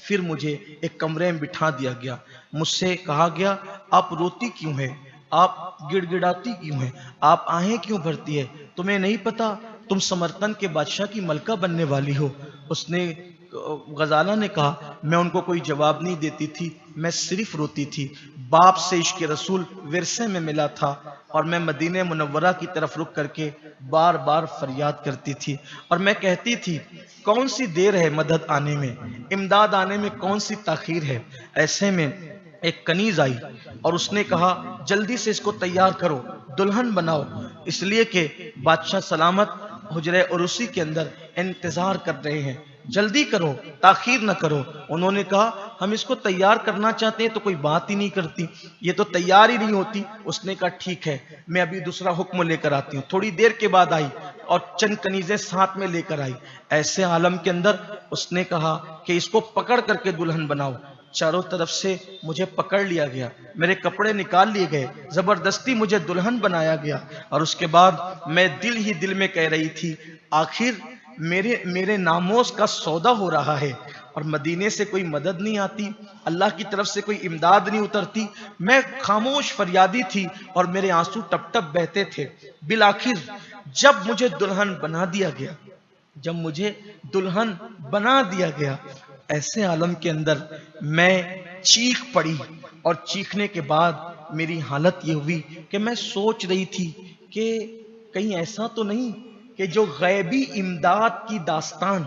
پھر مجھے ایک کمرے میں بٹھا دیا گیا. مجھ سے کہا گیا, آپ روتی کیوں ہیں, آپ گڑ گڑاتی کیوں ہیں, آپ آہیں کیوں بھرتی ہے, تمہیں نہیں پتا تم سمرقند کے بادشاہ کی ملکہ بننے والی ہو. اس نے غزالہ نے کہا, میں ان کو کوئی جواب نہیں دیتی تھی, میں صرف روتی تھی. باپ سے عشق رسول ورثے میں ملا تھا اور میں مدینہ منورہ کی طرف رک کر کے بار بار فریاد کرتی تھی اور میں کہتی تھی, کون سی دیر ہے مدد آنے میں, امداد آنے میں کون سی تاخیر ہے. ایسے میں ایک کنیز آئی اور اس نے کہا, جلدی سے اس کو تیار کرو, دلہن بناؤ, اس لیے کہ بادشاہ سلامت حجرہ عروسی کے اندر انتظار کر رہے ہیں, جلدی کرو, تاخیر نہ کرو. انہوں نے کہا, ہم اس کو تیار کرنا چاہتے ہیں تو کوئی بات ہی نہیں کرتی, یہ تو تیار ہی نہیں ہوتی. اس نے کہا, ٹھیک ہے, میں ابھی دوسرا حکم لے کر آتی ہوں. تھوڑی دیر کے بعد آئی اور چند کنیزیں ساتھ میں لے کر آئی. ایسے عالم کے اندر اس نے کہا کہ اس کو پکڑ کر کے دلہن بناؤ. چاروں طرف سے مجھے پکڑ لیا گیا, میرے کپڑے نکال لیے گئے, زبردستی مجھے دلہن بنایا گیا. اور اس کے بعد میں دل ہی دل میں کہہ رہی تھی, آخر میرے ناموس کا سودا ہو رہا ہے اور مدینے سے کوئی مدد نہیں آتی, اللہ کی طرف سے کوئی امداد نہیں اترتی. میں خاموش فریادی تھی اور میرے آنسو ٹپ ٹپ بہتے تھے. بالآخر جب مجھے دلہن بنا دیا گیا, ایسے عالم کے اندر میں چیخ پڑی اور چیخنے کے بعد میری حالت یہ ہوئی کہ میں سوچ رہی تھی کہ کہیں ایسا تو نہیں کہ جو غیبی امداد کی داستان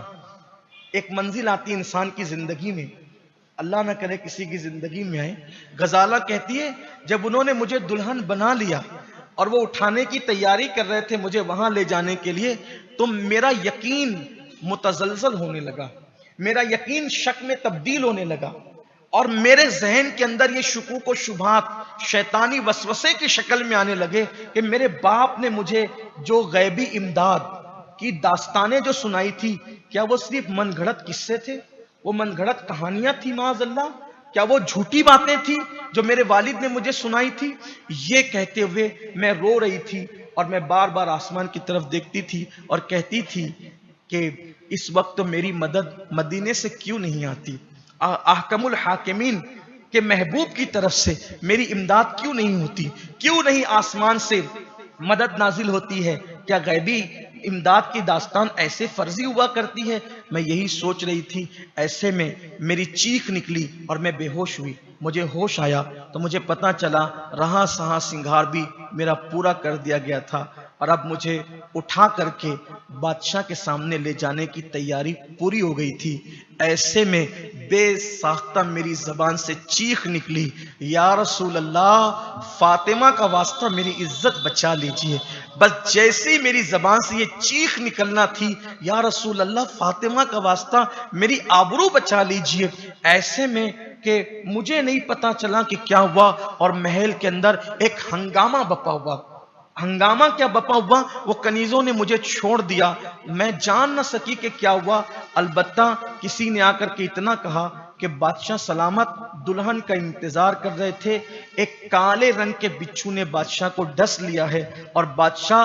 ایک منزل آتی انسان کی زندگی میں, اللہ نہ کرے کسی کی زندگی میں آئے. غزالہ کہتی ہے, جب انہوں نے مجھے دلہن بنا لیا اور وہ اٹھانے کی تیاری کر رہے تھے مجھے وہاں لے جانے کے لیے, تو میرا یقین متزلزل ہونے لگا, میرا یقین شک میں تبدیل ہونے لگا اور میرے ذہن کے اندر یہ شکوک و شبہات شیطانی وسوسے کی شکل میں آنے لگے کہ میرے باپ نے مجھے جو غیبی امداد کی داستانیں جو سنائی تھی, کیا وہ صرف من گھڑت قصے تھے, وہ من گھڑت کہانیاں تھی معاذ اللہ, کیا وہ جھوٹی باتیں تھی جو میرے والد نے مجھے سنائی تھی. یہ کہتے ہوئے میں رو رہی تھی اور میں بار بار آسمان کی طرف دیکھتی تھی اور کہتی تھی کہ اس وقت میری مدد مدینے سے کیوں نہیں آتی, احکم الحاکمین کے محبوب کی طرف سے میری امداد کیوں نہیں ہوتی, کیوں نہیں آسمان سے مدد نازل ہوتی ہے, کیا غیبی امداد کی داستان ایسے فرضی ہوا کرتی ہے. میں یہی سوچ رہی تھی. ایسے میں میری چیخ نکلی اور میں بے ہوش ہوئی. مجھے ہوش آیا تو مجھے پتا چلا رہا سہاں سنگھار بھی میرا پورا کر دیا گیا تھا اور اب مجھے اٹھا کر کے بادشاہ کے سامنے لے جانے کی تیاری پوری ہو گئی تھی. ایسے میں بے ساختہ میری زبان سے چیخ نکلی, یا رسول اللہ, فاطمہ کا واسطہ میری عزت بچا لیجئے. بس جیسی میری زبان سے یہ چیخ نکلنا تھی, یا رسول اللہ, فاطمہ کا واسطہ میری آبرو بچا لیجئے, ایسے میں کہ مجھے نہیں پتا چلا کہ کیا ہوا اور محل کے اندر ایک ہنگامہ بپا ہوا. ہنگامہ کیا بپا ہوا, وہ کنیزوں نے مجھے چھوڑ دیا. میں جان نہ سکی کہ کیا ہوا. البتہ کسی نے آ کر کے اتنا کہا کہ بادشاہ سلامت دلہن کا انتظار کر رہے تھے, ایک کالے رنگ کے بچھو نے بادشاہ کو ڈس لیا ہے اور بادشاہ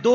2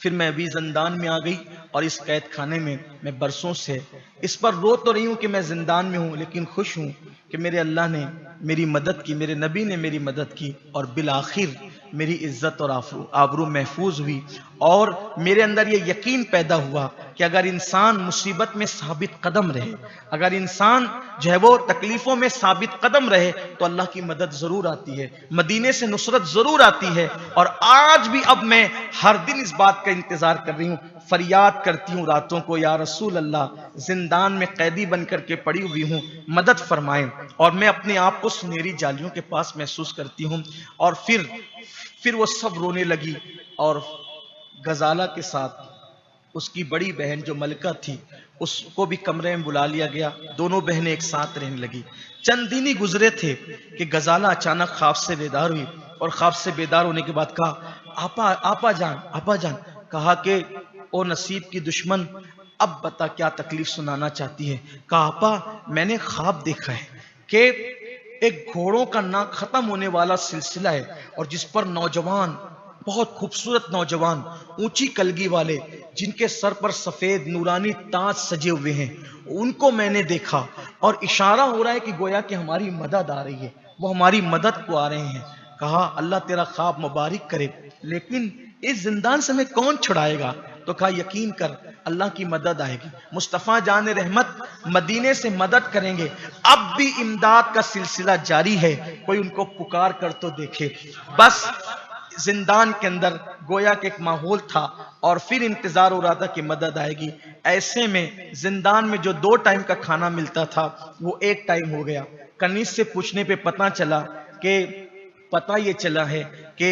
پھر میں ابھی زندان میں آ گئی اور اس قید خانے میں میں برسوں سے اس پر رو تو رہی ہوں کہ میں زندان میں ہوں، لیکن خوش ہوں کہ میرے اللہ نے میری مدد کی، میرے نبی نے میری مدد کی، اور بالآخر میری عزت اور آبرو محفوظ ہوئی، اور میرے اندر یہ یقین پیدا ہوا کہ اگر انسان مصیبت میں ثابت قدم رہے، اگر انسان جو ہے وہ تکلیفوں میں ثابت قدم رہے تو اللہ کی مدد ضرور آتی ہے، مدینے سے نصرت ضرور آتی ہے۔ اور آج بھی اب میں ہر دن اس بات کا انتظار کر رہی ہوں، فریاد کرتی ہوں راتوں کو، یا رسول اللہ زندان میں قیدی بن کر کے پڑی ہوئی ہوں، مدد فرمائیں۔ اور میں اپنے آپ کو سنہری جالیوں کے پاس محسوس کرتی ہوں۔ اور پھر وہ سب رونے لگی، اور غزالہ کے ساتھ اس کی بڑی بہن جو ملکہ تھی اس کو بھی کمرے میں بلا لیا گیا، دونوں بہنیں ایک ساتھ رہنے لگی۔ چند دن ہی گزرے تھے کہ غزالہ اچانک خواب سے بیدار ہوئی، اور خواب سے بیدار ہونے کے بعد کہا، آپا جان، کہا کہ او نصیب کی دشمن، اب بتا کیا تکلیف سنانا چاہتی ہے؟ کہا آپا میں نے خواب دیکھا ہے کہ ایک گھوڑوں کا نہ ختم ہونے والا سلسلہ ہے، اور جس پر نوجوان، بہت خوبصورت نوجوان، اونچی کلگی والے، جن کے سر پر سفید نورانی تاج سجے ہوئے ہیں، ان کو میں نے دیکھا، اور اشارہ ہو رہا ہے کہ گویا کہ ہماری مدد آ رہی ہے، وہ ہماری مدد کو آ رہے ہیں۔ کہا اللہ تیرا خواب مبارک کرے، لیکن اس زندان سے ہمیں کون چھڑائے گا؟ تو کہا یقین کر اللہ کی مدد آئے گی، مصطفیٰ جان رحمت مدینے سے مدد کریں گے، اب بھی امداد کا سلسلہ جاری ہے، کوئی ان کو پکار کر تو دیکھے۔ بس زندان کے اندر گویا کہ ایک ماحول تھا، اور پھر انتظار ہو رہا تھا کہ مدد آئے گی۔ ایسے میں زندان میں جو 2 ٹائم کا کھانا ملتا تھا وہ 1 ٹائم ہو گیا۔ کنیز سے پوچھنے پہ پتہ یہ چلا ہے کہ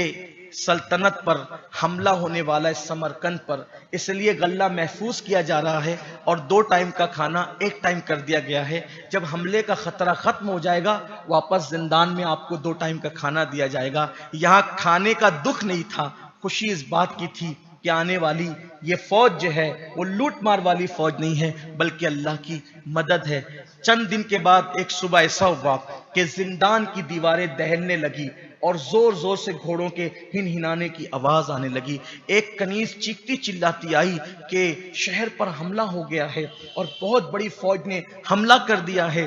سلطنت پر حملہ ہونے والا ہے، سمرقند پر، اس لیے غلہ محفوظ کیا جا رہا ہے، اور 2 ٹائم کا کھانا 1 ٹائم کر دیا گیا ہے۔ جب حملے کا خطرہ ختم ہو جائے گا واپس زندان میں آپ کو 2 ٹائم کا کھانا دیا جائے گا۔ یہاں کھانے کا دکھ نہیں تھا، خوشی اس بات کی تھی کہ آنے والی یہ فوج جو ہے وہ لوٹ مار والی فوج نہیں ہے، بلکہ اللہ کی مدد ہے۔ چند دن کے بعد ایک صبح ایسا ہوا کہ زندان کی دیواریں دہلنے لگی، اور زور زور سے گھوڑوں کے ہنہنانے کی آواز آنے لگی۔ ایک کنیز چیختی چلاتی آئی کہ شہر پر حملہ ہو گیا ہے، اور بہت بڑی فوج نے حملہ کر دیا ہے۔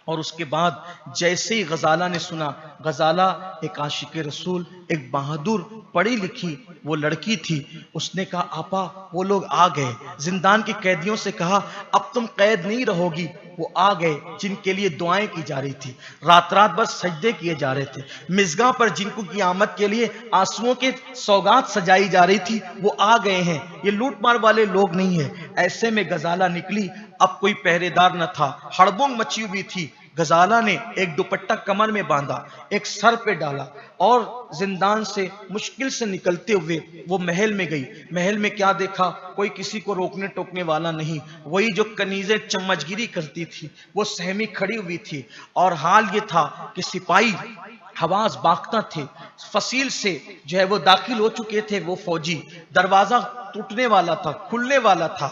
اور اس کے بعد جیسے ہی غزالہ نے سنا، غزالہ ایک عاشق رسول، ایک بہادر پڑھی لکھی وہ لڑکی تھی، اس نے کہا آپا وہ لوگ آ گئے۔ زندان کے قیدیوں سے کہا اب تم قید نہیں رہو گی، وہ آ گئے جن کے لیے دعائیں کی جا رہی تھی، رات بھر سجدے کیے جا رہے تھے، مزگاں پر جن کو قیامت کے لیے آنسوؤں کے سوغات سجائی جا رہی تھی وہ آ گئے ہیں، یہ لوٹ مار والے لوگ نہیں ہیں۔ ایسے میں غزالہ نکلی، اب کوئی پہرے دار نہ تھا، ہڑبنگ مچی ہوئی تھی۔ غزالہ نے ایک دوپٹہ کمر میں باندھا، ایک سر پہ ڈالا، اور زندان سے مشکل سے نکلتے ہوئے وہ محل میں گئی۔ محل میں کیا دیکھا؟ کوئی کسی کو روکنے ٹوکنے والا نہیں، وہی جو کنیزیں چمچگیری کرتی تھی وہ سہمی کھڑی ہوئی تھی، اور حال یہ تھا کہ سپاہی حواس باختہ تھے، فصیل سے جو ہے وہ داخل ہو چکے تھے، وہ فوجی، دروازہ ٹوٹنے والا تھا، کھلنے والا تھا۔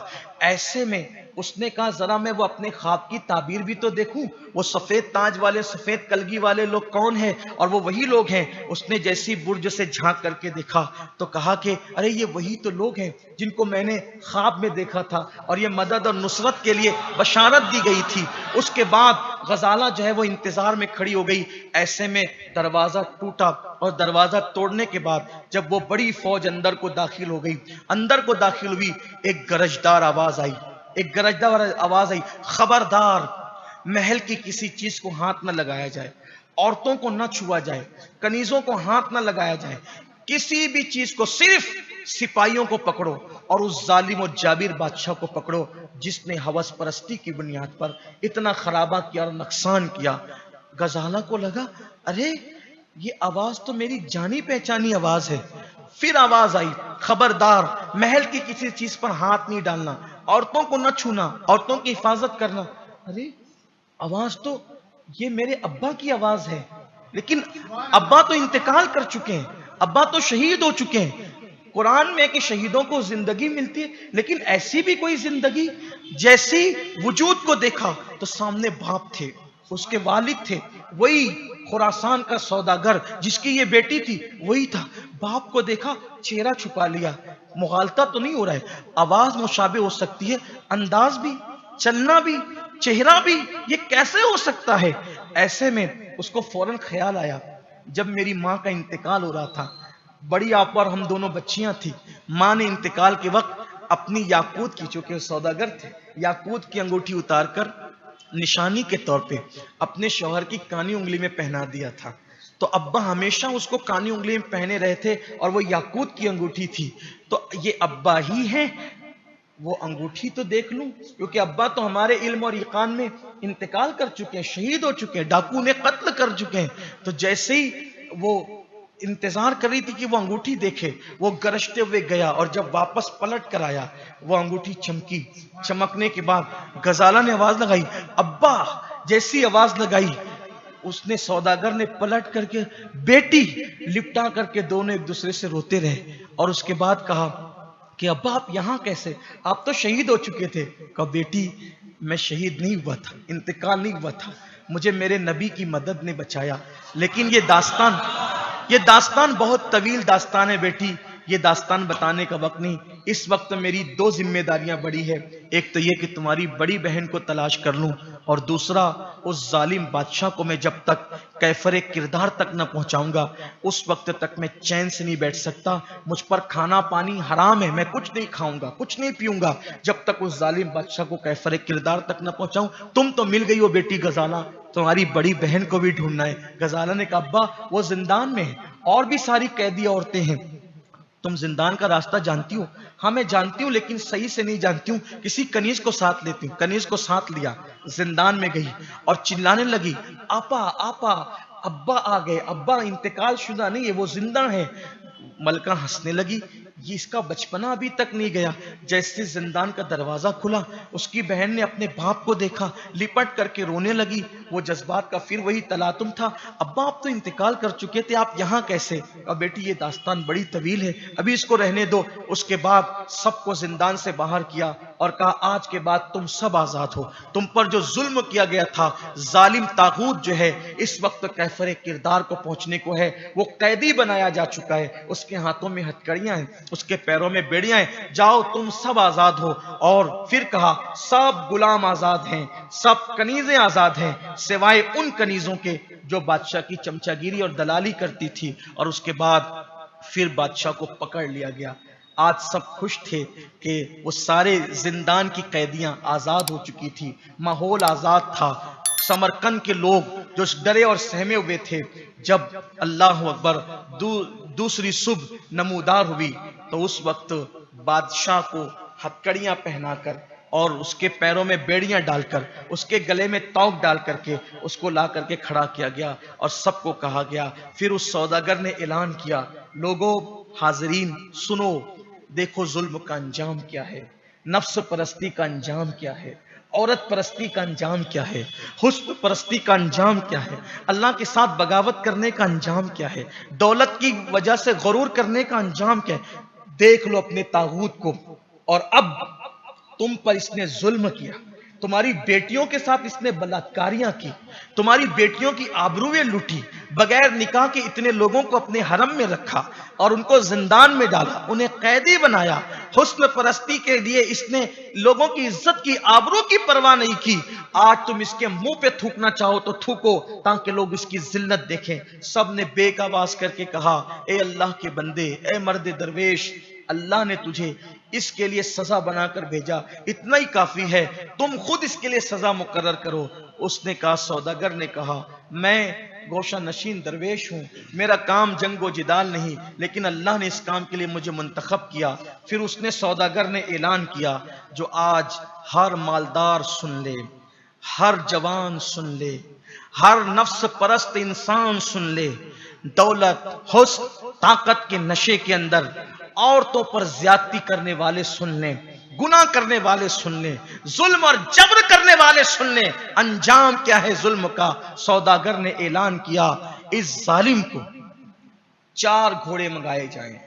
ایسے میں اس نے کہا ذرا میں وہ اپنے خواب کی تعبیر بھی تو دیکھوں، وہ سفید تاج والے، سفید کلگی والے لوگ کون ہیں؟ اور وہ وہی لوگ ہیں۔ اس نے جیسی برج سے جھانک کر کے دیکھا تو کہا کہ ارے یہ وہی تو لوگ ہیں جن کو میں نے خواب میں دیکھا تھا، اور یہ مدد اور نصرت کے لیے بشارت دی گئی تھی۔ اس کے بعد غزالہ جو ہے وہ انتظار میں کھڑی ہو گئی۔ ایسے میں دروازہ ٹوٹا، اور دروازہ توڑنے کے بعد جب وہ بڑی فوج اندر کو داخل ہو گئی، اندر کو داخل ہوئی، ایک گرجدار آواز آئی، خبردار محل کی کسی چیز کو ہاتھ نہ لگایا جائے، عورتوں کو نہ چھوا جائے، کنیزوں کو ہاتھ نہ لگایا جائے، کسی بھی چیز کو، صرف سپاہیوں کو پکڑو، اور اس ظالم و جابر بادشاہ کو پکڑو جس نے ہوس پرستی کی بنیاد پر اتنا خرابہ کیا اور نقصان کیا۔ غزالہ کو لگا ارے یہ آواز تو میری جانی پہچانی آواز ہے۔ پھر آواز آئی خبردار محل کی کسی چیز پر ہاتھ نہیں ڈالنا، عورتوں کو نہ چھونا، عورتوں کی حفاظت کرنا۔ ارے آواز تو یہ میرے ابا کی آواز ہے، لیکن ابا تو انتقال کر چکے ہیں، ابا تو شہید ہو چکے ہیں۔ قرآن میں کہ شہیدوں کو زندگی ملتی ہے، لیکن ایسی بھی کوئی زندگی؟ جیسی وجود کو دیکھا تو سامنے باپ تھے، اس کے والد تھے، وہی خراسان کا سوداگر جس کی یہ بیٹی تھی وہی تھا۔ باپ کو دیکھا، چہرہ چھپا لیا، مغالطہ تو نہیں ہو رہا ہے، آواز مشابہ ہو سکتی ہے، انداز بھی، چلنا بھی، چہرہ بھی، یہ کیسے ہو سکتا ہے؟ ایسے میں اس کو فوراً خیال آیا، جب میری ماں کا انتقال ہو رہا تھا، بڑی آپا اور ہم دونوں بچیاں تھی، ماں نے انتقال کے وقت اپنی یاقوت کی، چونکہ سوداگر تھے، یاقوت کی انگوٹھی اتار کر نشانی کے طور پہ اپنے شوہر کی کانی انگلی میں پہنا دیا تھا۔ تو ابا ہمیشہ اس کو کانی انگلی میں پہنے رہے تھے اور وہ یاقوت کی انگوٹھی تھی، تو یہ ابا ہی ہیں، وہ انگوٹھی تو دیکھ لوں، کیونکہ ابا تو ہمارے علم اور ایقان میں انتقال کر چکے ہیں، شہید ہو چکے ہیں، ڈاکو نے قتل کر چکے ہیں۔ تو جیسے ہی وہ انتظار کر رہی تھی کہ وہ انگوٹھی دیکھے، وہ گرجتے ہوئے گیا اور جب واپس پلٹ کر آیا وہ انگوٹھی چمکی، چمکنے کے بعد غزالہ نے آواز لگائی ابا، جیسی آواز لگائی اس نے سوداگر نے پلٹ کر کے بیٹی لپٹا کر کے دونوں ایک دوسرے سے روتے رہے، اور اس کے بعد کہا کہ ابا آپ یہاں کیسے، آپ تو شہید ہو چکے تھے۔ کہا بیٹی میں شہید نہیں ہوا تھا، انتقال نہیں ہوا تھا، مجھے میرے نبی کی مدد نے بچایا، لیکن یہ داستان بہت طویل داستان ہے بیٹی، یہ داستان بتانے کا وقت نہیں، اس وقت میری دو ذمہ داریاں بڑی ہے، ایک تو یہ کہ تمہاری بڑی بہن کو تلاش کر لوں، اور دوسرا اس ظالم بادشاہ کو میں جب تک کیفر کردار تک نہ پہنچاؤں گا اس وقت تک میں چین سے نہیں بیٹھ سکتا، مجھ پر کھانا پانی حرام ہے، میں کچھ نہیں کھاؤں گا، کچھ نہیں پیوں گا جب تک اس ظالم بادشاہ کو کیفر کردار تک نہ پہنچاؤں۔ تم تو مل گئی ہو بیٹی غزالہ، تمہاری بڑی بہن کو بھی ڈھونڈنا ہے۔ غزالہ نے کہا ابا وہ زندان میں ہے، اور بھی ساری قیدی عورتیں ہیں، تم زندان کا راستہ جانتی ہو؟ ہاں میں جانتی ہوں لیکن صحیح سے نہیں جانتی ہوں، کسی کنیز کو ساتھ لیتی ہوں۔ کنیز کو ساتھ لیا، زندان میں گئی اور چلانے لگی آپا آپا، ابا آ گئے، ابا انتقال شدہ نہیں ہے، وہ زندہ ہے۔ ملکہ ہنسنے لگی، یہ اس کا بچپنا ابھی تک نہیں گیا۔ جیسے زندان کا دروازہ کھلا، اس کی بہن نے اپنے باپ کو دیکھا، لپٹ کر کے رونے لگی، وہ جذبات کا پھر وہی تلاطم تھا، ابا آپ تو انتقال کر چکے تھے، آپ یہاں کیسے؟ اور بیٹی یہ داستان بڑی طویل ہے، ابھی اس کو رہنے دو۔ اس کے بعد سب کو زندان سے باہر کیا اور کہا آج کے بعد تم سب آزاد ہو، تم پر جو ظلم کیا گیا تھا، ظالم طاغوت جو ہے اس وقت کیفر کردار کو پہنچنے کو ہے، وہ قیدی بنایا جا چکا ہے، اس کے ہاتھوں میں ہتھکڑیاں ہیں، اس کے پیروں میں بیڑیاں ہیں، جاؤ تم سب آزاد ہو۔ اور پھر کہا سب غلام آزاد ہیں، سب کنیزیں آزاد ہیں، سوائے ان کنیزوں کے جو بادشاہ کی چمچہ گیری اور دلالی کرتی تھی۔ اور اس کے بعد پھر بادشاہ کو پکڑ لیا گیا۔ آج سب خوش تھے کہ وہ سارے زندان کی قیدیاں آزاد ہو چکی تھی، ماحول آزاد تھا۔ سمرقند کے لوگ جو ڈرے اور سہمے ہوئے تھے، جب اللہ اکبر دوسری صبح نمودار ہوئی تو اس وقت بادشاہ کو ہتھکڑیاں پہنا کر اور اس کے پیروں میں بیڑیاں ڈال کر، اس کے گلے میں توق ڈال کر کے اس کو لا کر کے کھڑا کیا گیا اور سب کو کہا گیا۔ پھر اس سوداگر نے اعلان کیا لوگوں حاضرین سنو، دیکھو ظلم کا انجام کیا ہے، نفس پرستی کا انجام کیا ہے، عورت پرستی کا انجام کیا ہے، حسن پرستی کا انجام کیا ہے، اللہ کے ساتھ بغاوت کرنے کا انجام کیا ہے، دولت کی وجہ سے غرور کرنے کا انجام کیا ہے۔ دیکھ لو اپنے طاغوت کو، اور اب تم پر اس نے ظلم کیا، تمہاری بیٹیوں کے ساتھ اس نے بلاکاریاں کی، تمہاری بیٹیوں کی آبروئیں لوٹی، بغیر نکاح کے اتنے لوگوں کو اپنے حرم میں رکھا اور ان کو زندان میں ڈالا، انہیں قیدی بنایا، حسن پرستی کے لیے اس نے لوگوں کی عزت کی، آبرو کی پرواہ نہیں کی۔ آج تم اس کے منہ پہ تھوکنا چاہو تو تھوکو تاکہ لوگ اس کی ذلت دیکھیں۔ سب نے بیک آواز کر کے کہا اے اللہ کے بندے، اے مرد درویش، اللہ نے تجھے اس کے لیے سزا بنا کر بھیجا، اتنا ہی کافی ہے، تم خود اس کے لیے سزا مقرر کرو۔ اس نے کہا، سوداگر نے کہا میں گوشہ نشین درویش ہوں، میرا کام جنگ و جدال نہیں، لیکن اللہ نے اس کام کے لیے مجھے منتخب کیا۔ پھر اس نے سوداگر نے اعلان کیا جو آج ہر مالدار سن لے، ہر جوان سن لے، ہر نفس پرست انسان سن لے، دولت، حسن، طاقت کے نشے کے اندر عورتوں پر زیادتی کرنے والے سن لیں، گناہ کرنے والے سن لیں، ظلم اور جبر کرنے والے سن لیں، انجام کیا ہے ظلم کا۔ سوداگر نے اعلان کیا اس ظالم کو 4 گھوڑے منگائے جائیں،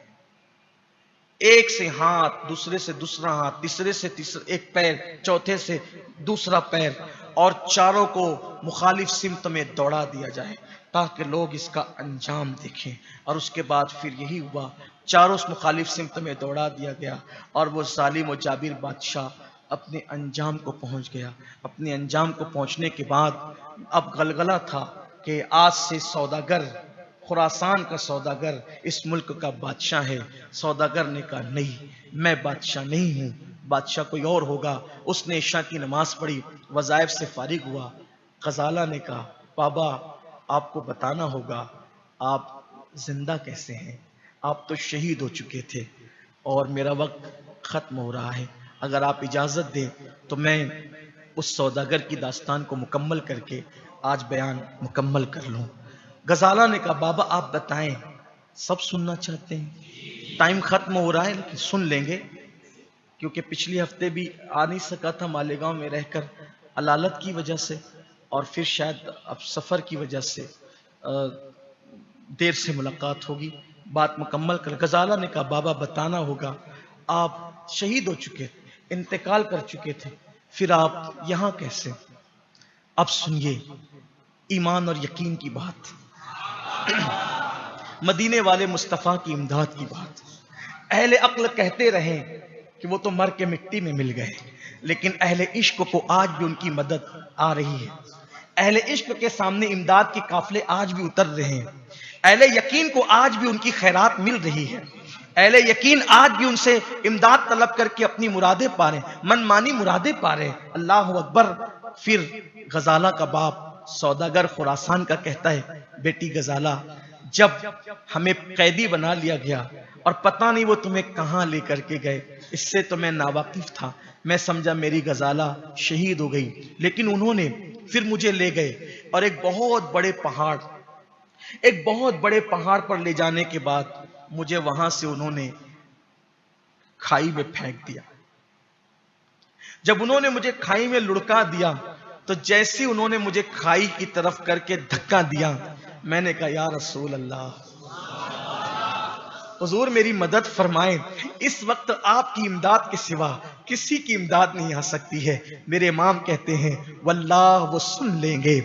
ایک سے ہاتھ، دوسرے سے دوسرا ہاتھ، تیسرے سے تیسرا ایک پیر، چوتھے سے دوسرا پیر، اور چاروں کو مخالف سمت میں دوڑا دیا جائے۔ تاکہ لوگ اس کا انجام دیکھیں. اور اس کے بعد پھر یہی ہوا، چاروں مخالف سمت میں دوڑا دیا گیا اور وہ ظالم و جابر بادشاہ اپنے انجام کو پہنچ گیا. اپنے انجام کو پہنچنے کے بعد اب غلغلہ تھا کہ آج سے سوداگر، خراسان کا سوداگر اس ملک کا بادشاہ ہے. سوداگر نے کہا نہیں، میں بادشاہ نہیں ہوں، بادشاہ کوئی اور ہوگا. اس نے عشاء کی نماز پڑھی، وظائف سے فارغ ہوا. غزالہ نے کہا بابا آپ کو بتانا ہوگا آپ زندہ کیسے ہیں، آپ تو شہید ہو چکے تھے اور میرا وقت ختم ہو رہا ہے. اگر آپ اجازت دیں تو میں اس سوداگر کی داستان کو مکمل کر کے آج بیان مکمل کر لوں. غزالہ نے کہا بابا آپ بتائیں، سب سننا چاہتے ہیں. ٹائم ختم ہو رہا ہے لیکن سن لیں گے، کیونکہ پچھلی ہفتے بھی آ نہیں سکا تھا مالیگاؤں میں رہ کر علالت کی وجہ سے، اور پھر شاید اب سفر کی وجہ سے دیر سے ملاقات ہوگی. بات مکمل کر. غزالہ نے کہا بابا بتانا ہوگا، آپ شہید ہو چکے، انتقال کر چکے تھے، پھر آپ یہاں کیسے؟ اب سنیے ایمان اور یقین کی بات، مدینے والے مصطفیٰ کی امداد کی بات. اہل عقل کہتے رہیں کہ وہ تو مر کے مٹی میں مل گئے، لیکن اہل عشق کو آج بھی ان کی مدد آ رہی ہے. اہل عشق کے سامنے امداد کے قافلے آج بھی اتر رہے ہیں. اہل یقین کو آج بھی ان کی خیرات مل رہی ہے. اہل یقین آج بھی ان سے امداد طلب کر کے اپنی مرادیں پا رہے ہیں، من مانی مرادیں پا رہے ہیں. اللہ اکبر. پھر غزالہ کا باپ سوداگر خراسان کا کہتا ہے بیٹی غزالہ، جب ہمیں قیدی بنا لیا گیا اور پتہ نہیں وہ تمہیں کہاں لے کر کے گئے، اس سے تو میں ناواقف تھا، میں سمجھا میری غزالہ شہید ہو گئی. لیکن انہوں نے پھر مجھے لے گئے اور ایک بہت بڑے پہاڑ پر لے جانے کے بعد مجھے وہاں سے انہوں نے کھائی میں پھینک دیا. جب انہوں نے مجھے کھائی میں لڑکا دیا تو جیسی انہوں نے مجھے کھائی کی طرف کر کے دھکا دیا، میں نے کہا یا رسول اللہ، حضور میری مدد فرمائیں، اس وقت آپ کی امداد کے سوا کسی کی امداد نہیں آ سکتی ہے. میرے امام کہتے ہیں واللہ وہ سن لیں گے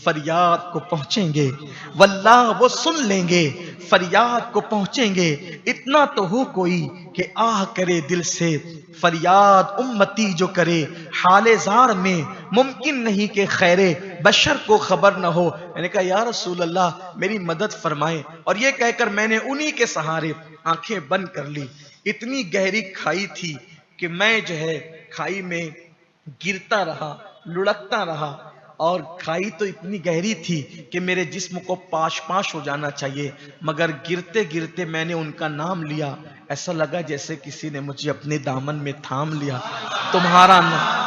فریاد کو پہنچیں گے، واللہ وہ سن لیں گے فریاد کو پہنچیں گے. اتنا تو ہو کوئی کہ آہ کرے دل سے، فریاد امتی جو کرے حال زار میں، ممکن نہیں کہ خیر بشر کو خبر نہ ہو. میں نے کہا یا رسول اللہ میری مدد فرمائیں، اور یہ کہہ کر میں نے انہی کے سہارے آنکھیں بند کر لی. اتنی گہری کھائی تھی کہ میں جو ہے کھائی میں گرتا رہا، لڑکتا رہا، اور کھائی تو اتنی گہری تھی کہ میرے جسم کو پاش پاش ہو جانا چاہیے، مگر گرتے گرتے میں نے ان کا نام لیا، ایسا لگا جیسے کسی نے مجھے اپنے دامن میں تھام لیا. تمہارا نام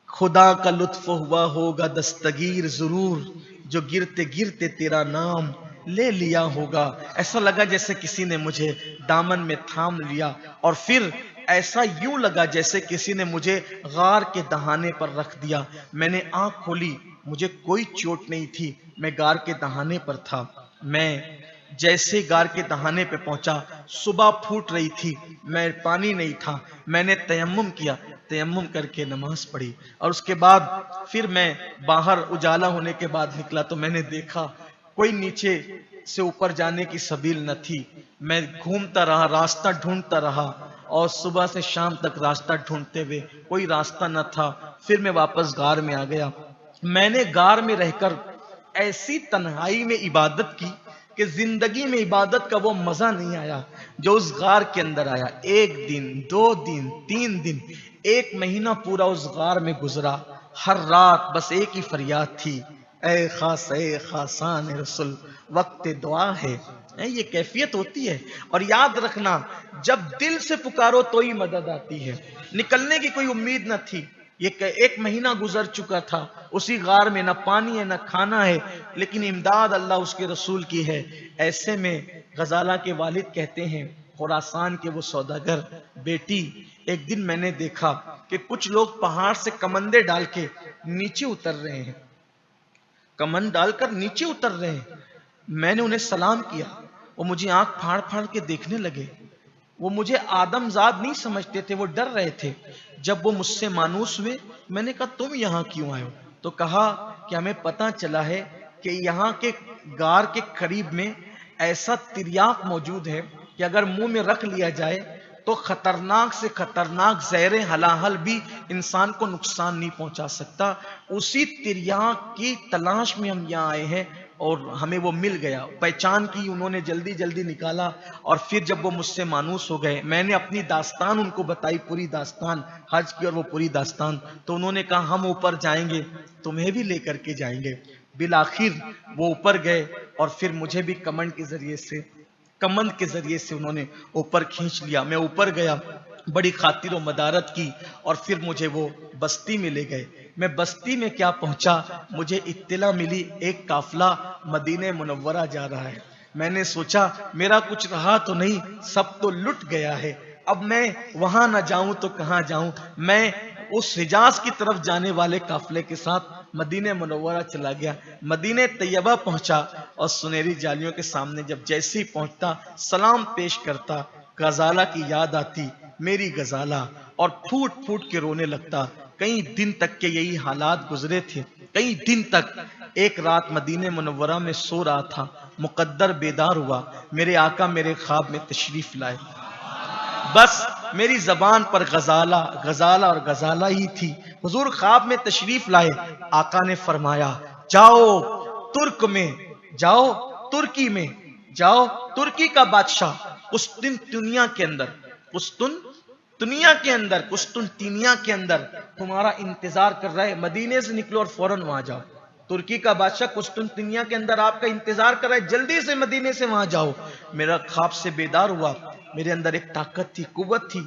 خدا کا لطف ہوا ہوگا دستگیر ضرور، جو گرتے گرتے تیرا نام لے لیا ہوگا. ایسا لگا جیسے کسی نے مجھے دامن میں تھام لیا، اور پھر ایسا یوں لگا جیسے کسی نے مجھے غار کے دہانے پر رکھ دیا. میں نے آنکھ کھولی، مجھے کوئی چوٹ نہیں تھی، میں غار کے دہانے پر تھا. میں جیسے غار کے دہانے پہ پہنچا، صبح پھوٹ رہی تھی، میں پانی نہیں تھا، میں نے تیمم کیا، تیمم کر کے نماز پڑھی، اور اس کے بعد پھر میں باہر اجالا ہونے کے بعد نکلا تو میں نے دیکھا کوئی نیچے سے اوپر جانے کی سبیل نہ تھی. میں گھومتا رہا، راستہ ڈھونڈتا رہا، اور صبح سے شام تک راستہ ڈھونڈتے ہوئے کوئی راستہ نہ تھا. پھر میں واپس غار میں آ گیا. میں نے غار میں رہ کر ایسی تنہائی میں عبادت کی کہ زندگی میں عبادت کا وہ مزہ نہیں آیا جو اس غار کے اندر آیا. 1 دن 2 دن 3 دن 1 مہینہ پورا اس غار میں گزرا. ہر رات بس ایک ہی فریاد تھی، اے خاصان رسول وقت دعا ہے. یہ کیفیت ہوتی ہے. اور یاد رکھنا جب دل سے پکارو تو ہی مدد آتی ہے. نکلنے کی کوئی امید نہ تھی. یہ 1 مہینہ گزر چکا تھا اسی غار میں، نہ پانی ہے نہ کھانا ہے، لیکن امداد اللہ اس کے رسول کی ہے. ایسے میں غزالہ کے والد کہتے ہیں خراسان کے وہ سوداگر، بیٹی ایک دن میں نے دیکھا کہ کچھ لوگ پہاڑ سے کمندے ڈال کے نیچے اتر رہے ہیں، کمند ڈال کر نیچے اتر رہے ہیں. میں نے انہیں سلام کیا، وہ مجھے آنکھ پھاڑ پھاڑ کے دیکھنے لگے. وہ مجھے آدم زاد نہیں سمجھتے تھے، وہ ڈر رہے تھے. جب وہ مجھ سے مانوس ہوئے، میں نے کہا تم یہاں کیوں آئے ہو؟ تو کہا کہ ہمیں پتہ چلا ہے کہ یہاں کے غار کے قریب میں ایسا تریاق موجود ہے کہ اگر منہ میں رکھ لیا جائے تو خطرناک سے خطرناک زہر ہلاہل بھی انسان کو نقصان نہیں پہنچا سکتا. اسی تریاق کی تلاش میں ہم یہاں آئے ہیں اور ہمیں وہ مل گیا. پہچان کی انہوں نے، جلدی جلدی نکالا، اور پھر جب وہ مجھ سے مانوس ہو گئے، میں نے اپنی داستان ان کو بتائی، پوری داستان حج کی اور وہ پوری داستان. تو انہوں نے کہا ہم اوپر جائیں گے، تمہیں بھی لے کر کے جائیں گے. بالآخر وہ اوپر گئے اور پھر مجھے بھی کمنڈ کے ذریعے سے انہوں نے اوپر کھینچ لیا. میں اوپر گیا، بڑی خاطر و مدارت کی، اور پھر مجھے وہ بستی میں لے گئے. میں بستی میں کیا پہنچا، مجھے اطلاع ملی ایک قافلہ مدینہ منورہ جا رہا ہے. میں نے سوچا میرا کچھ رہا تو نہیں، سب تو لٹ گیا ہے. اب میں وہاں نہ جاؤں تو کہاں جاؤں. میں اس حجاز کی طرف جانے والے قافلے کے ساتھ مدینہ منورہ چلا گیا. مدینہ طیبہ پہنچا اور سنہری جالیوں کے سامنے جب جیسے ہی پہنچتا، سلام پیش کرتا، غزالہ کی یاد آتی، میری غزالہ، اور پھوٹ پھوٹ کے رونے لگتا. کئی دن تک کے یہی حالات گزرے تھے، کئی دن تک. ایک رات مدینہ منورہ میں سو رہا تھا، مقدر بیدار ہوا، میرے آقا میرے خواب میں تشریف لائے. بس میری زبان پر غزالہ غزالہ اور غزالہ ہی تھی. حضور خواب میں تشریف لائے. آقا نے فرمایا جاؤ ترک میں، جاؤ ترکی میں، جاؤ ترکی کا بادشاہ قسطنطنیہ کے اندر تمہارا انتظار کر رہا ہے. مدینے سے نکلو اور فوراً وہاں جاؤ. ترکی کا بادشاہ قسطنطنیہ کے اندر آپ کا انتظار کر رہا ہے، جلدی سے مدینے سے وہاں جاؤ. میرا خواب سے بیدار ہوا، میرے اندر ایک طاقت تھی، قوت تھی.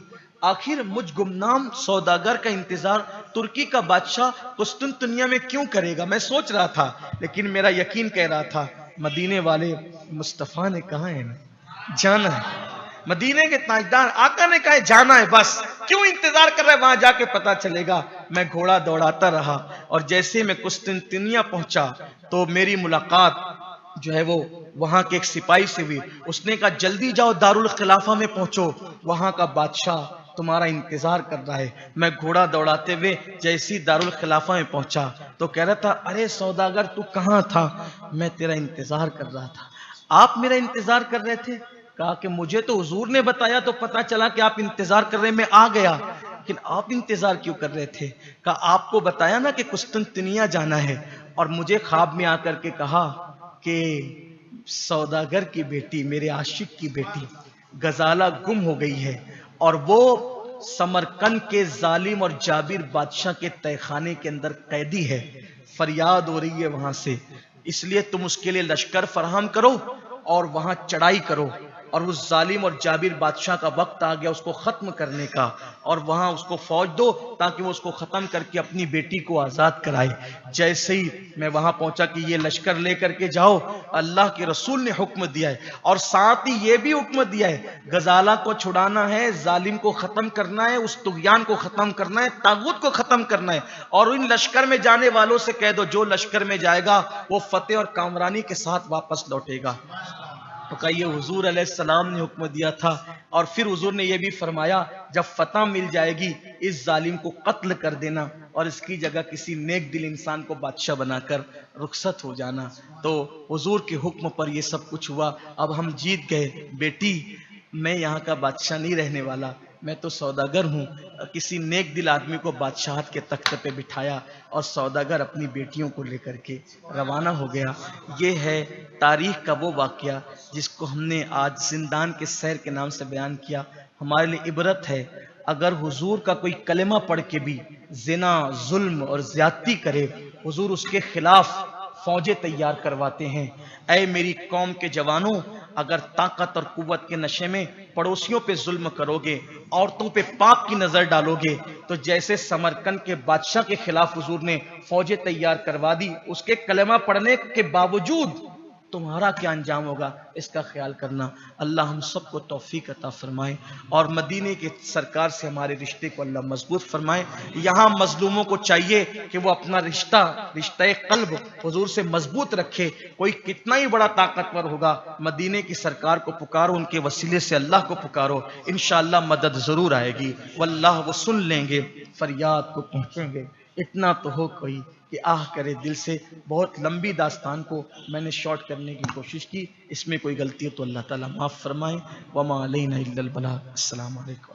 آخر مجھ گمنام سوداگر کا انتظار ترکی کا بادشاہ قسطنطنیہ میں کیوں کرے گا، میں سوچ رہا تھا. لیکن میرا یقین کہہ رہا تھا مدینے والے مصطفیٰ نے کہا ہے نا جانا ہے. مدینے کے تاجدار آقا نے کہا ہے جانا ہے، بس کیوں انتظار کر رہا ہے، وہاں جا کے پتا چلے گا. میں گھوڑا دوڑاتا رہا، اور جیسے میں قسطنطنیہ پہنچا تو میری ملاقات جو ہے وہ وہاں کے ایک سپاہی سے ہوئی. اس نے کہا جلدی جاؤ دارالخلافہ میں پہنچو، وہاں کا بادشاہ تمہارا انتظار کر رہا ہے. میں گھوڑا دوڑاتے ہوئے جیسی دارالخلافہ میں پہنچا تو کہہ رہا تھا ارے سوداگر تو کہاں تھا، میں تیرا انتظار کر رہا تھا. آپ میرا انتظار کر رہے تھے؟ کہا کہ مجھے تو حضور نے بتایا تو پتا چلا کہ آپ انتظار کر رہے، میں آ گیا. لیکن آپ انتظار کیوں کر رہے تھے؟ کہا آپ کو بتایا نا کہ قسطنطنیہ جانا ہے، اور مجھے خواب میں آ کر کے کہا کہ سوداگر کی بیٹی، میرے عاشق کی بیٹی غزالہ گم ہو گئی ہے، اور وہ سمرقند کے ظالم اور جابر بادشاہ کے تہہ خانے کے اندر قیدی ہے. فریاد ہو رہی ہے وہاں سے، اس لیے تم اس کے لیے لشکر فراہم کرو اور وہاں چڑھائی کرو. اور اس ظالم اور جابر بادشاہ کا وقت آ گیا اس کو ختم کرنے کا، اور وہاں اس کو فوج دو تاکہ وہ اس کو ختم کر کے اپنی بیٹی کو آزاد کرائے. جیسے ہی میں وہاں پہنچا کہ یہ لشکر لے کر کے جاؤ، اللہ کے رسول نے حکم دیا ہے، اور ساتھ ہی یہ بھی حکم دیا ہے غزالہ کو چھڑانا ہے، ظالم کو ختم کرنا ہے، اس طغیان کو ختم کرنا ہے، طاغوت کو ختم کرنا ہے. اور ان لشکر میں جانے والوں سے کہہ دو جو لشکر میں جائے گا وہ فتح اور کامرانی کے ساتھ واپس لوٹے گا. تو کہا یہ حضور علیہ السلام نے حکم دیا تھا. اور پھر حضور نے یہ بھی فرمایا جب فتح مل جائے گی اس ظالم کو قتل کر دینا اور اس کی جگہ کسی نیک دل انسان کو بادشاہ بنا کر رخصت ہو جانا. تو حضور کے حکم پر یہ سب کچھ ہوا. اب ہم جیت گئے. بیٹی میں یہاں کا بادشاہ نہیں رہنے والا، میں تو سوداگر ہوں. کسی نیک دل آدمی کو بادشاہت کے تخت پہ بٹھایا اور سوداگر اپنی بیٹیوں کو لے کر کے روانہ ہو گیا. یہ ہے تاریخ کا وہ واقعہ جس کو ہم نے آج زندان کے سیر کے نام سے بیان کیا. ہمارے لیے عبرت ہے. اگر حضور کا کوئی کلمہ پڑھ کے بھی زنا، ظلم اور زیادتی کرے، حضور اس کے خلاف فوجیں تیار کرواتے ہیں. اے میری قوم کے جوانوں، اگر طاقت اور قوت کے نشے میں پڑوسیوں پہ ظلم کرو گے، عورتوں پہ پاک کی نظر ڈالو گے، تو جیسے سمرقند کے بادشاہ کے خلاف حضور نے فوجیں تیار کروا دی، اس کے کلمہ پڑھنے کے باوجود تمہارا کیا انجام ہوگا اس کا خیال کرنا. اللہ ہم سب کو توفیق عطا فرمائے اور مدینے کے سرکار سے ہمارے رشتے کو اللہ مضبوط فرمائے. یہاں مظلوموں کو چاہیے کہ وہ اپنا رشتہ قلب حضور سے مضبوط رکھے. کوئی کتنا ہی بڑا طاقتور ہوگا، مدینے کی سرکار کو پکارو، ان کے وسیلے سے اللہ کو پکارو، انشاءاللہ مدد ضرور آئے گی. واللہ وہ سن لیں گے، فریاد کو پہنچیں گے. اتنا تو ہو کوئی کہ آہ کرے دل سے. بہت لمبی داستان کو میں نے شارٹ کرنے کی کوشش کی، اس میں کوئی غلطی ہو تو اللہ تعالیٰ معاف فرمائے. وما علینا الا البلاغ. السلام علیکم.